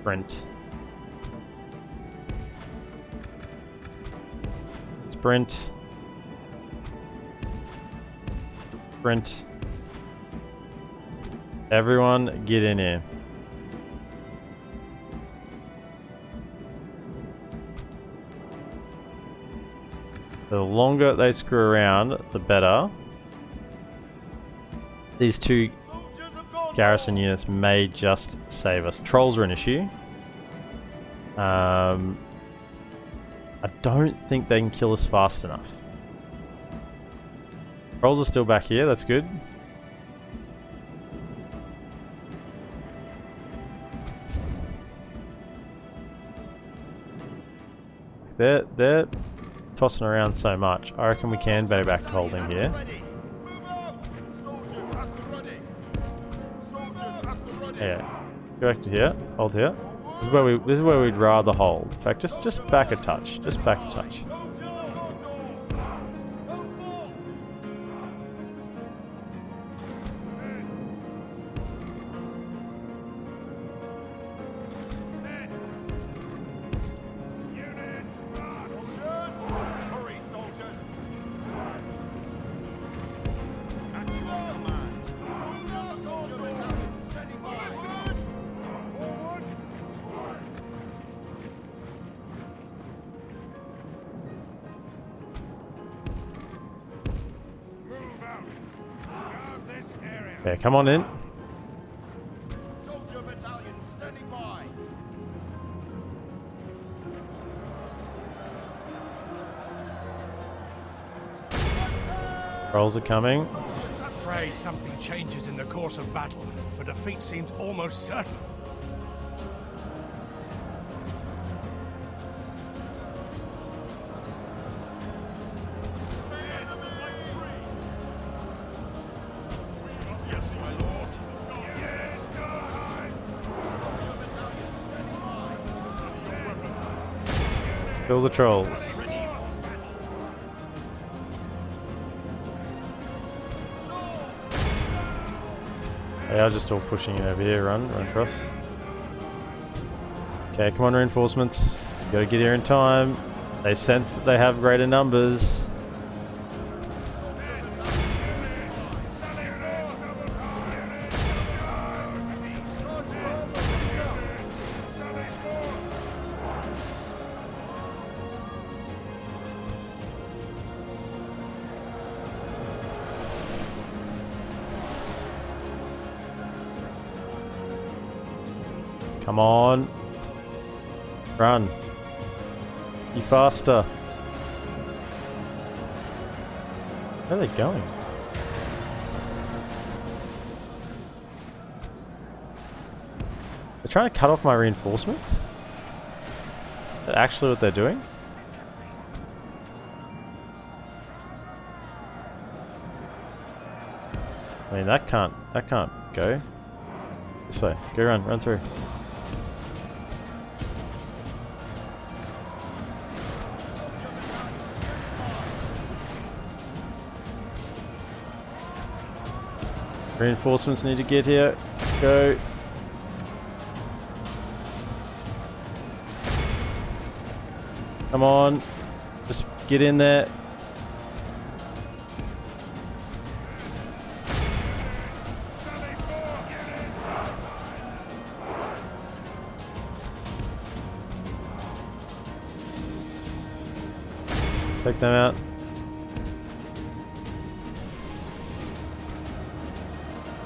Sprint. Sprint. Sprint. Everyone get in here. The longer they screw around, the better. These two garrison units may just save us. Trolls are an issue. I don't think they can kill us fast enough. Trolls are still back here, that's good. They're tossing around so much. I reckon we can go back to holding here. Yeah. Go back to here. Hold here. This is where we'd rather hold. In fact, just back a touch. Just back a touch. Yeah, come on in. Soldier battalion standing by. Trolls are coming. Pray something changes in the course of battle, for defeat seems almost certain. Yes, my lord. Kill the trolls. They are just all pushing in over here. Run across. Okay, come on, reinforcements. You gotta get here in time. They sense that they have greater numbers. Come on. Run. Be faster. Where are they going? They're trying to cut off my reinforcements? Is that actually what they're doing? I mean, that can't go. This way. Go run through. Reinforcements need to get here. Go. Come on. Just get in there. Take them out.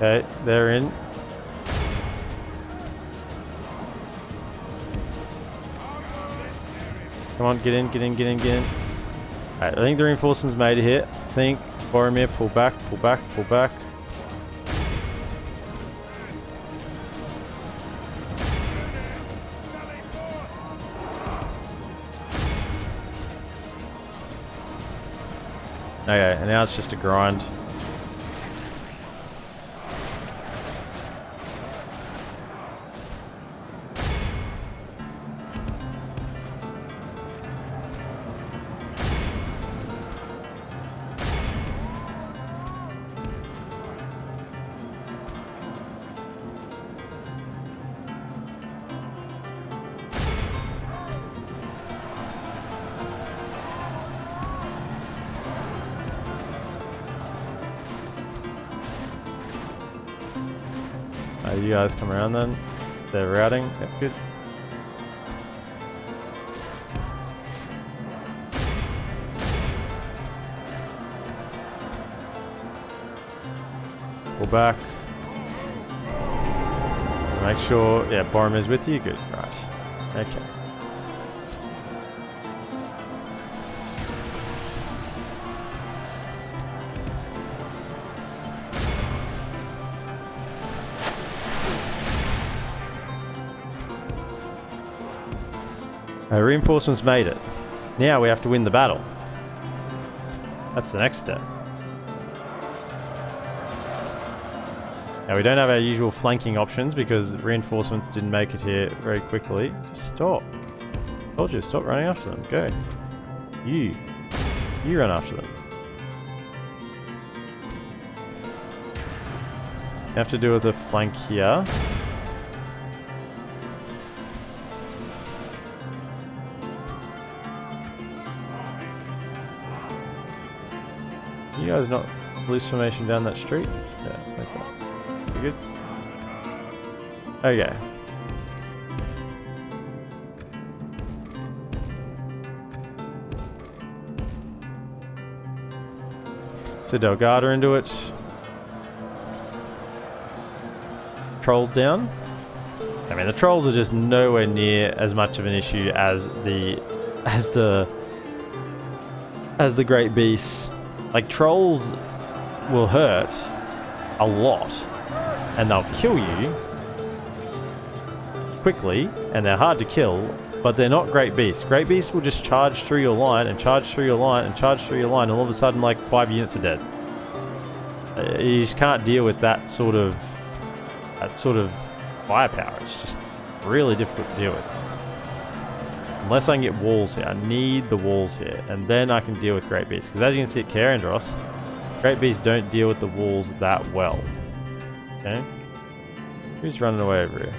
Okay, they're in. Come on, get in. Alright, I think the reinforcements made it here. I think Boromir, pull back. Okay, and now it's just a grind. You guys come around then. They're routing. Yep, good. Pull back. Make sure, yeah, Boromir's with you. Good, right. Okay. Reinforcements made it. Now we have to win the battle. That's the next step. Now we don't have our usual flanking options because reinforcements didn't make it here very quickly. Just stop. Told you, stop running after them. Go. You run after them. You have to do with a flank here. You guys not loose formation down that street? Yeah, like that. You good? Okay. So Delgada into it. Trolls down. I mean, the trolls are just nowhere near as much of an issue as the great beasts. Like, trolls will hurt a lot, and they'll kill you quickly, and they're hard to kill, but they're not great beasts. Great beasts will just charge through your line, and charge through your line, and charge through your line, and all of a sudden, like, 5 units are dead. You just can't deal with that sort of firepower. It's just really difficult to deal with. Unless I can get walls here. I need the walls here. And then I can deal with Great Beasts. Because as you can see at Karandros, Great Beasts don't deal with the walls that well. Okay? Who's running away over here?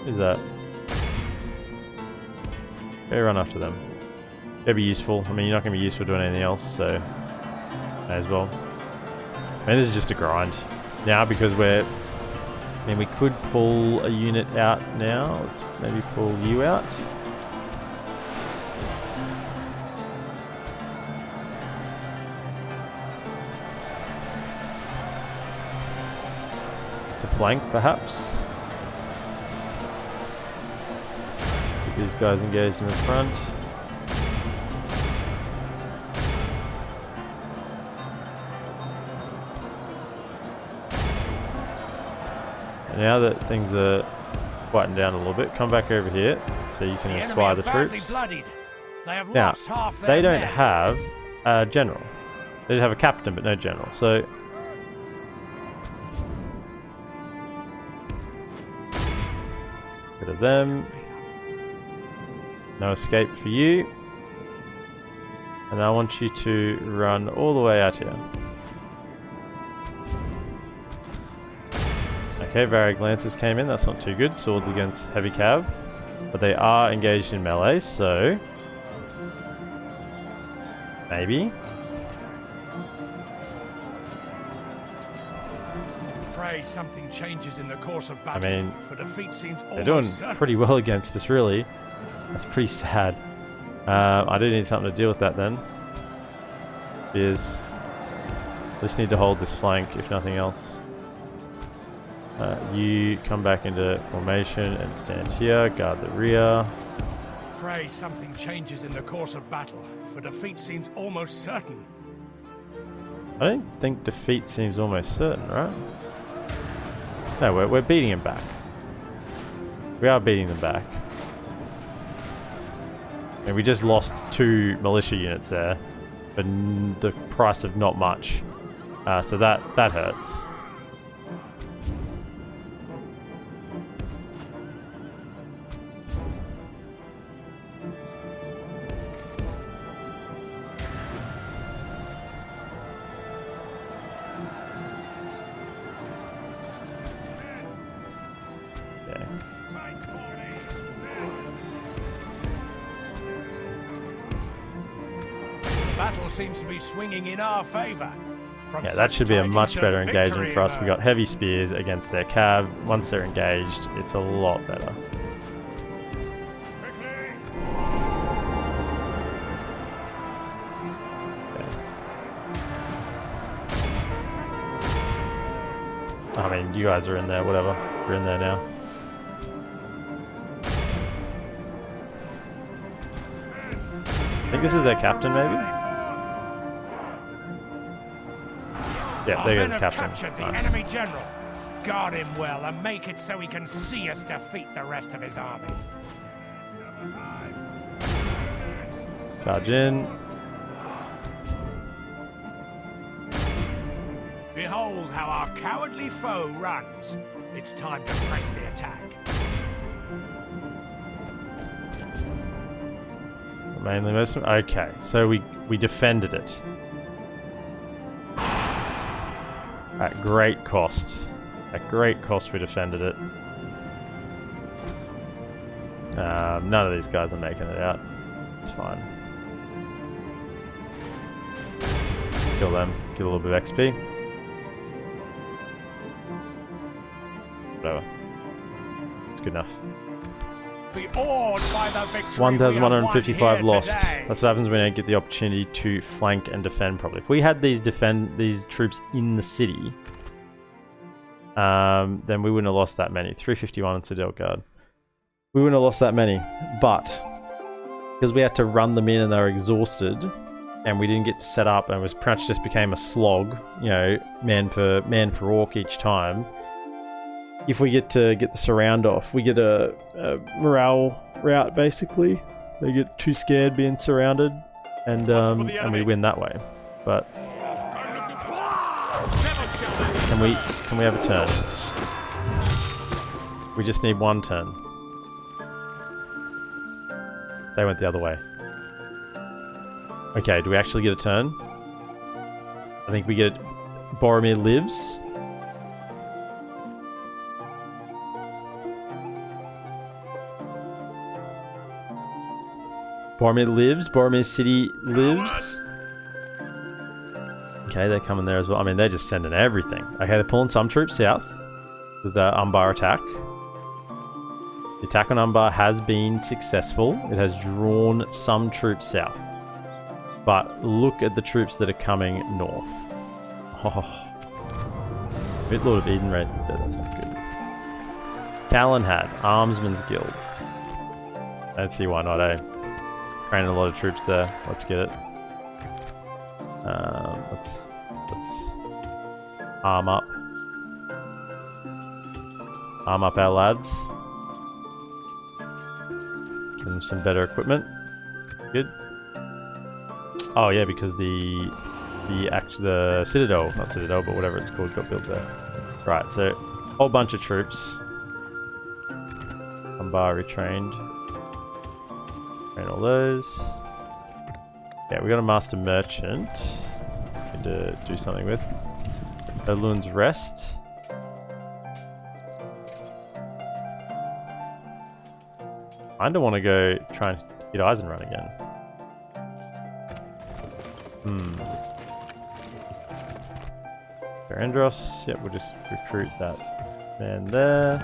Who's that? Go run after them. They'll be useful. I mean, you're not going to be useful doing anything else, so may as well. I mean, this is just a grind now because we're... I mean, we could pull a unit out now. Let's maybe pull you out. To flank, perhaps. Get these guys engaged in the front. Now that things are quieting down a little bit, come back over here so you can inspire the troops. Now, they don't have a general. They just have a captain, but no general. So, rid of them. No escape for you. And I want you to run all the way out here. Okay, Varric Lancers came in, that's not too good. Swords against Heavy Cav. But they are engaged in melee, so... maybe. Pray something changes in the course of battle. I mean, for defeat seems they're doing pretty well against us, really. That's pretty sad. I do need something to deal with that then. Is just need to hold this flank, if nothing else. You come back into formation and stand here, guard the rear. Pray something changes in the course of battle, for defeat seems almost certain. I don't think defeat seems almost certain, right? No, we're beating him back. We are beating them back. And we just lost 2 militia units there, for the price of not much. So that hurts. Battle seems to be swinging in our favor. Yeah, that should be a much better engagement for us. We got heavy spears against their cav. Once they're engaged, it's a lot better. Okay. I mean, you guys are in there, whatever. We're in there now. I think this is their captain, maybe? Yeah, there goes the captain. Nice. Enemy general. Guard him well and make it so he can see us defeat the rest of his army. Come Charge in. Behold how our cowardly foe runs. It's time to press the attack. Mainly most. Okay, so we defended it. At great cost. At great cost, we defended it. None of these guys are making it out. It's fine. Kill them. Get a little bit of XP. Whatever. It's good enough. Be awed by the victory 1,155 lost. today. That's what happens when you don't get the opportunity to flank and defend properly. If we had these troops in the city, then we wouldn't have lost that many. 351 in Citadel Guard. We wouldn't have lost that many. But because we had to run them in and they were exhausted, and we didn't get to set up, and it was pretty much just became a slog, you know, man for orc each time. If we get to get the surround off, we get a morale route basically. They get too scared being surrounded, and we win that way. But can we have a turn? We just need one turn. They went the other way. Okay, do we actually get a turn? I think we get Boromir lives. Boromir lives. Boromir City lives. Okay, they're coming there as well. I mean, they're just sending everything. Okay, they're pulling some troops south. This is the Umbar attack. The attack on Umbar has been successful. It has drawn some troops south. But look at the troops that are coming north. Oh. Lord of Eden Race is dead. That's not good. Talonhad, Armsman's Guild. I don't see why not, eh? Training a lot of troops there. Let's get it. Let's arm up. Arm up our lads. Give them some better equipment. Good. Oh yeah, because the citadel, not citadel, but whatever it's called, got built there. Right, so whole bunch of troops. Umbar retrained. Train all those. Yeah, we got a master merchant. Need to do something with. Elun's Rest. I kinda want to go try and get Eisenrun again. Andros, yep, we'll just recruit that man there.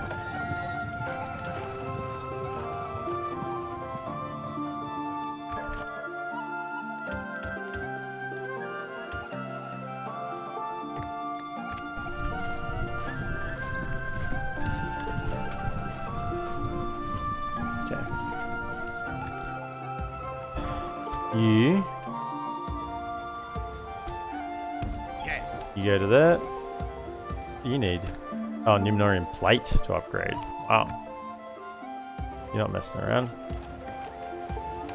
Okay. You go to that. You need Numenorian plate to upgrade. Wow. You're not messing around.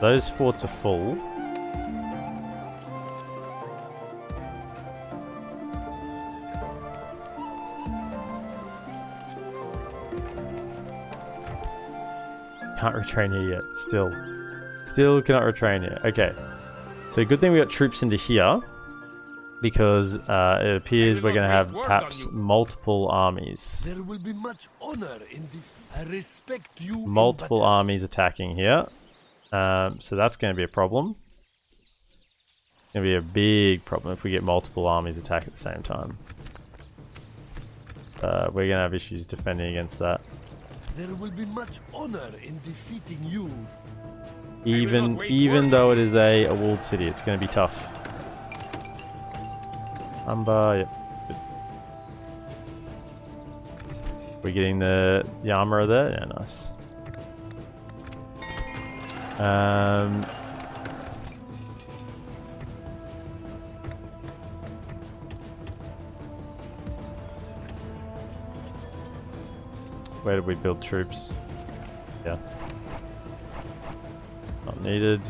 Those forts are full. Can't retrain here yet. Still cannot retrain yet. Okay. So good thing we got troops into here. Because it appears we're going to have perhaps multiple armies. There will be much honor in I respect you. Multiple armies attacking here. So that's going to be a problem. It's going to be a big problem if we get multiple armies attack at the same time. We're going to have issues defending against that. There will be much honor in defeating you. Even though it is a walled city, it's going to be tough. Umbar, yep. Good. We're getting the armor there? Yeah, nice. Where did we build troops? Yeah. Not needed.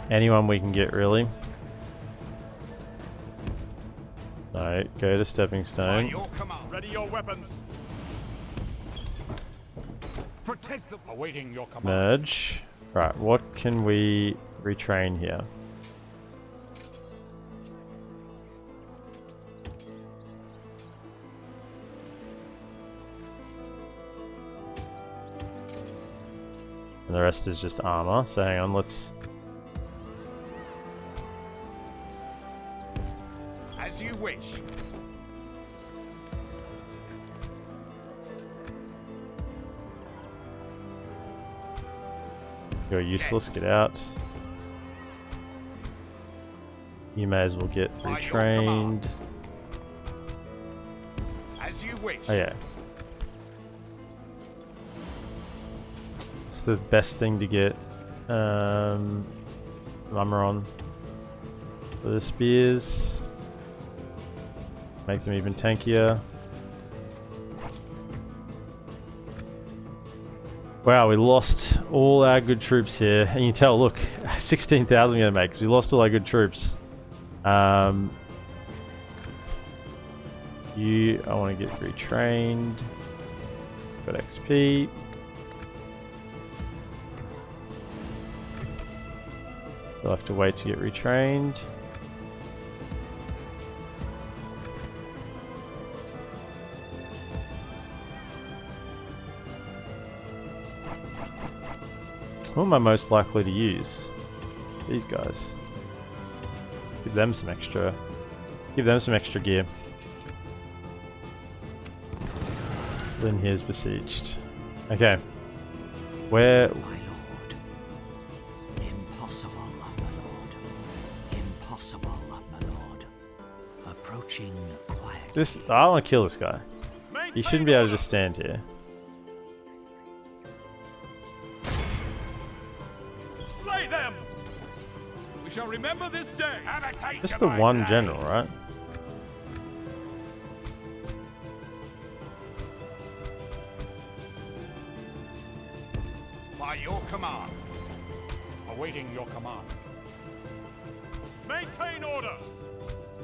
Anyone we can get, really. No, go to Stepping Stone. Your command. Ready your weapons. Protect them. Awaiting your command. Merge. Right, what can we retrain here? And the rest is just armor, so hang on, let's... As you wish. You're useless, get out. You may as well get retrained. As you wish. Oh yeah. It's the best thing to get armor on. For the spears. Make them even tankier. Wow, we lost all our good troops here. And you can tell, look, 16,000 we're going to make because we lost all our good troops. I want to get retrained. Got XP. We'll have to wait to get retrained. Who am I most likely to use? These guys. Give them some extra. Give them some extra gear. Lynn here's besieged. Okay. Where? My lord. Impossible, my lord. Impossible, my lord. Approaching quietly. This. I want to kill this guy. He shouldn't be able to just stand here. Slay them. We shall remember this day. Just the one general, right? By your command. Awaiting your command. Maintain order.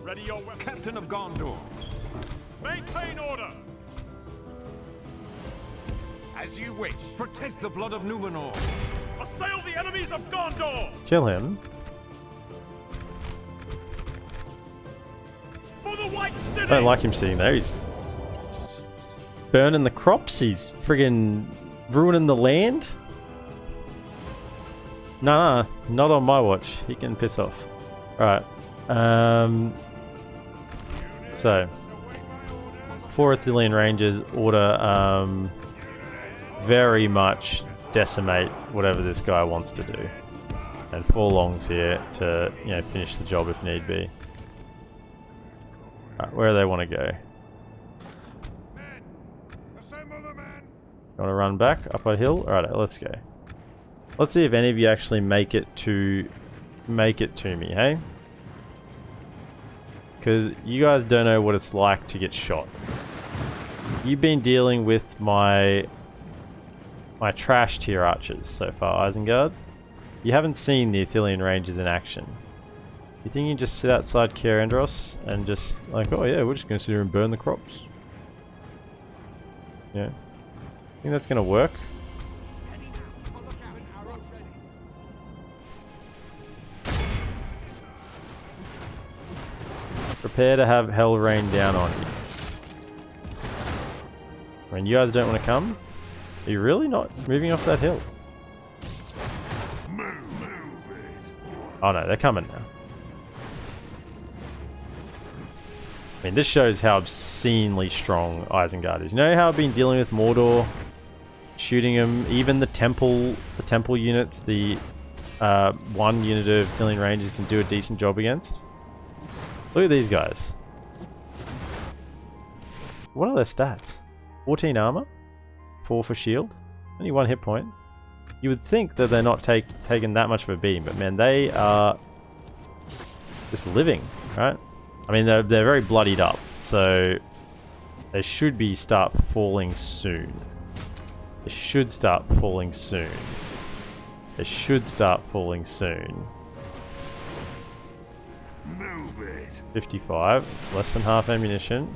Ready your weapons. Captain of Gondor. Maintain order. As you wish. Protect the blood of Numenor. Assail the enemies of Gondor. Kill him. For the White City. I don't like him sitting there. He's burning the crops. He's friggin' ruining the land. Nah, not on my watch. He can piss off. Right. So, 4 Athelian Rangers order very much decimate whatever this guy wants to do, and 4 longs here to finish the job if need be. Right, where do they want to go? Men. Assemble the men. Want to run back up a hill? Alright, let's go. Let's see if any of you actually make it to me, hey? Because you guys don't know what it's like to get shot. You've been dealing with my trash tier archers so far, Isengard. You haven't seen the Athelian Rangers in action. You think you can just sit outside Kaer Andros and just like, oh yeah, we're just going to sit here and burn the crops? Yeah. Think that's going to work? Prepare to have hell rain down on you. I mean, you guys don't want to come? Are you really not moving off that hill? Oh no, they're coming now. I mean, this shows how obscenely strong Isengard is. You know how I've been dealing with Mordor? Shooting them, even the temple units, the 1 unit of Athelian Rangers can do a decent job against. Look at these guys. What are their stats? 14 armor, 4 for shield, only 1 hit point. You would think that they're not taking that much of a beating, but man, they are just living, right? I mean, they're very bloodied up, so they should start falling soon. They should start falling soon. They should start falling soon. Move it. 55. Less than half ammunition.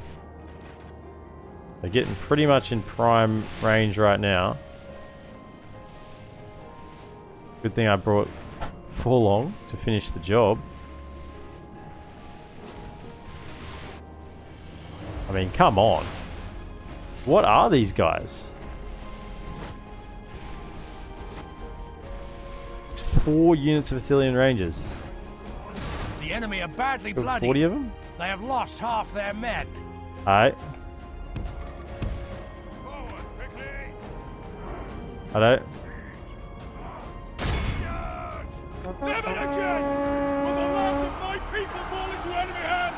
They're getting pretty much in prime range right now. Good thing I brought Forlong to finish the job. I mean, come on. What are these guys? It's 4 units of Athelian Rangers. The enemy are badly Got bloodied. 40 of them? They have lost half their men. Alright. Forward, quickly. Hello. Never again will the land of my people fall into enemy hands.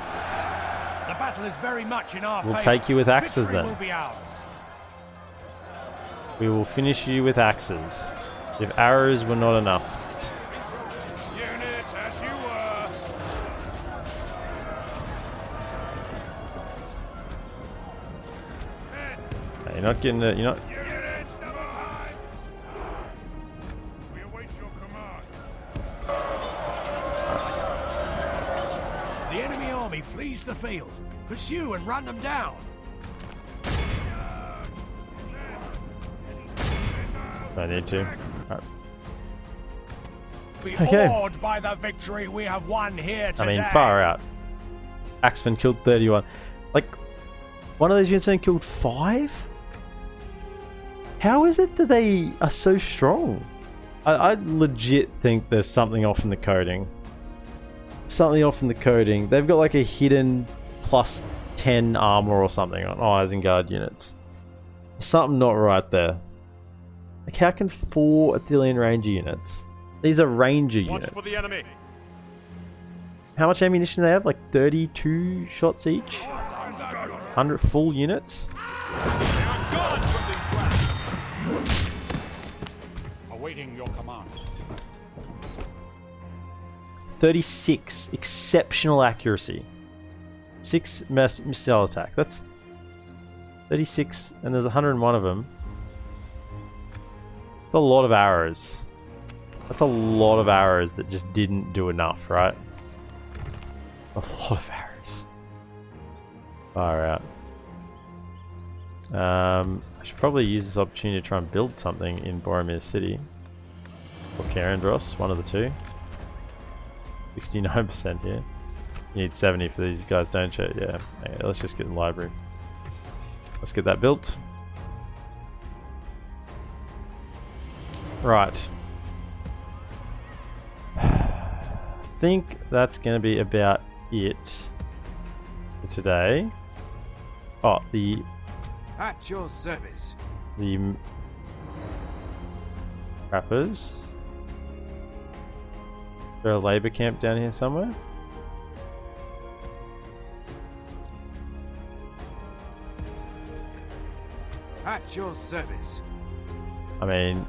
The battle is very much in our We'll favor. take you with axes Victory then. will be ours. We will finish you with axes. If arrows were not enough. Units as you were. No, you're not getting the. You're not. Units double high. We await your command. The enemy army flees the field. Pursue and run them down. I need to. Alright. Be Okay. awed by the victory we have won here today. I mean, far out. Axeman killed 31. Like, one of those units only killed 5? How is it that they are so strong? I legit think there's something off in the coding. Something off in the coding. They've got like a hidden plus 10 armor or something on Isengard units. Something not right there. Like, how can 4 Athelian Ranger units? These are Ranger Watch units. for the enemy. How much ammunition do they have? Like 32 shots each? 100 full units? Awaiting your command. 36 exceptional accuracy. 6 missile attack. That's 36, and there's 101 of them. That's a lot of arrows. That's a lot of arrows that just didn't do enough, right? A lot of arrows. Far out. I should probably use this opportunity to try and build something in Boromir City. Or Karendros, one of the two. 69% here. You need 70 for these guys, don't you? Yeah. Okay, let's just get in the library. Let's get that built. Right. I think that's going to be about it for today. Oh, At your service. the trappers. Is there a labor camp down here somewhere? At your service. I mean,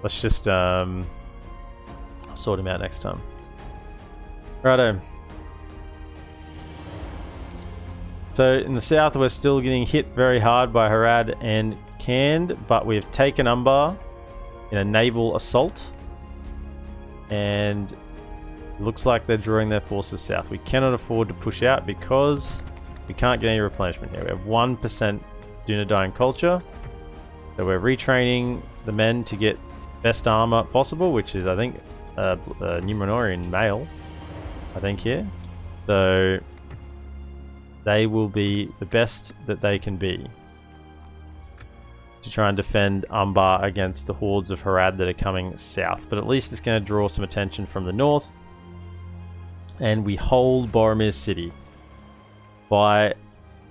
let's just sort him out next time. Righto. So in the south, we're still getting hit very hard by Harad and Canned, but we've taken Umbar in a naval assault, and it looks like they're drawing their forces south. We cannot afford to push out because we can't get any replenishment here. We have 1% Dunedain culture, so we're retraining the men to get best armor possible, which is, I think, Numenorian male, I think, here. So they will be the best that they can be to try and defend Umbar against the hordes of Harad that are coming south. But at least it's going to draw some attention from the north, and we hold Boromir City by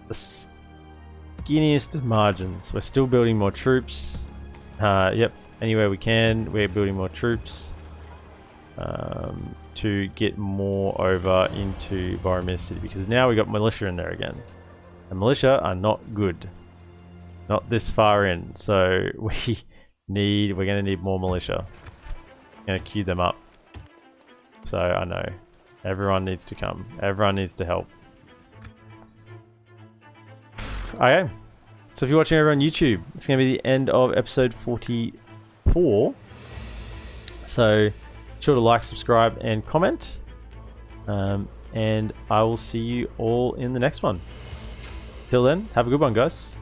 the skinniest of margins. We're still building more troops. Yep, anywhere we can, we're building more troops to get more over into Boromir City, because now we got militia in there again, and militia are not good, not this far in. So we're going to need more militia. I'm going to queue them up. So I know everyone needs to come, everyone needs to help. Okay, so if you're watching over on YouTube, it's going to be the end of episode 44. So, be sure to like, subscribe, and comment. And I will see you all in the next one. Till then, have a good one, guys.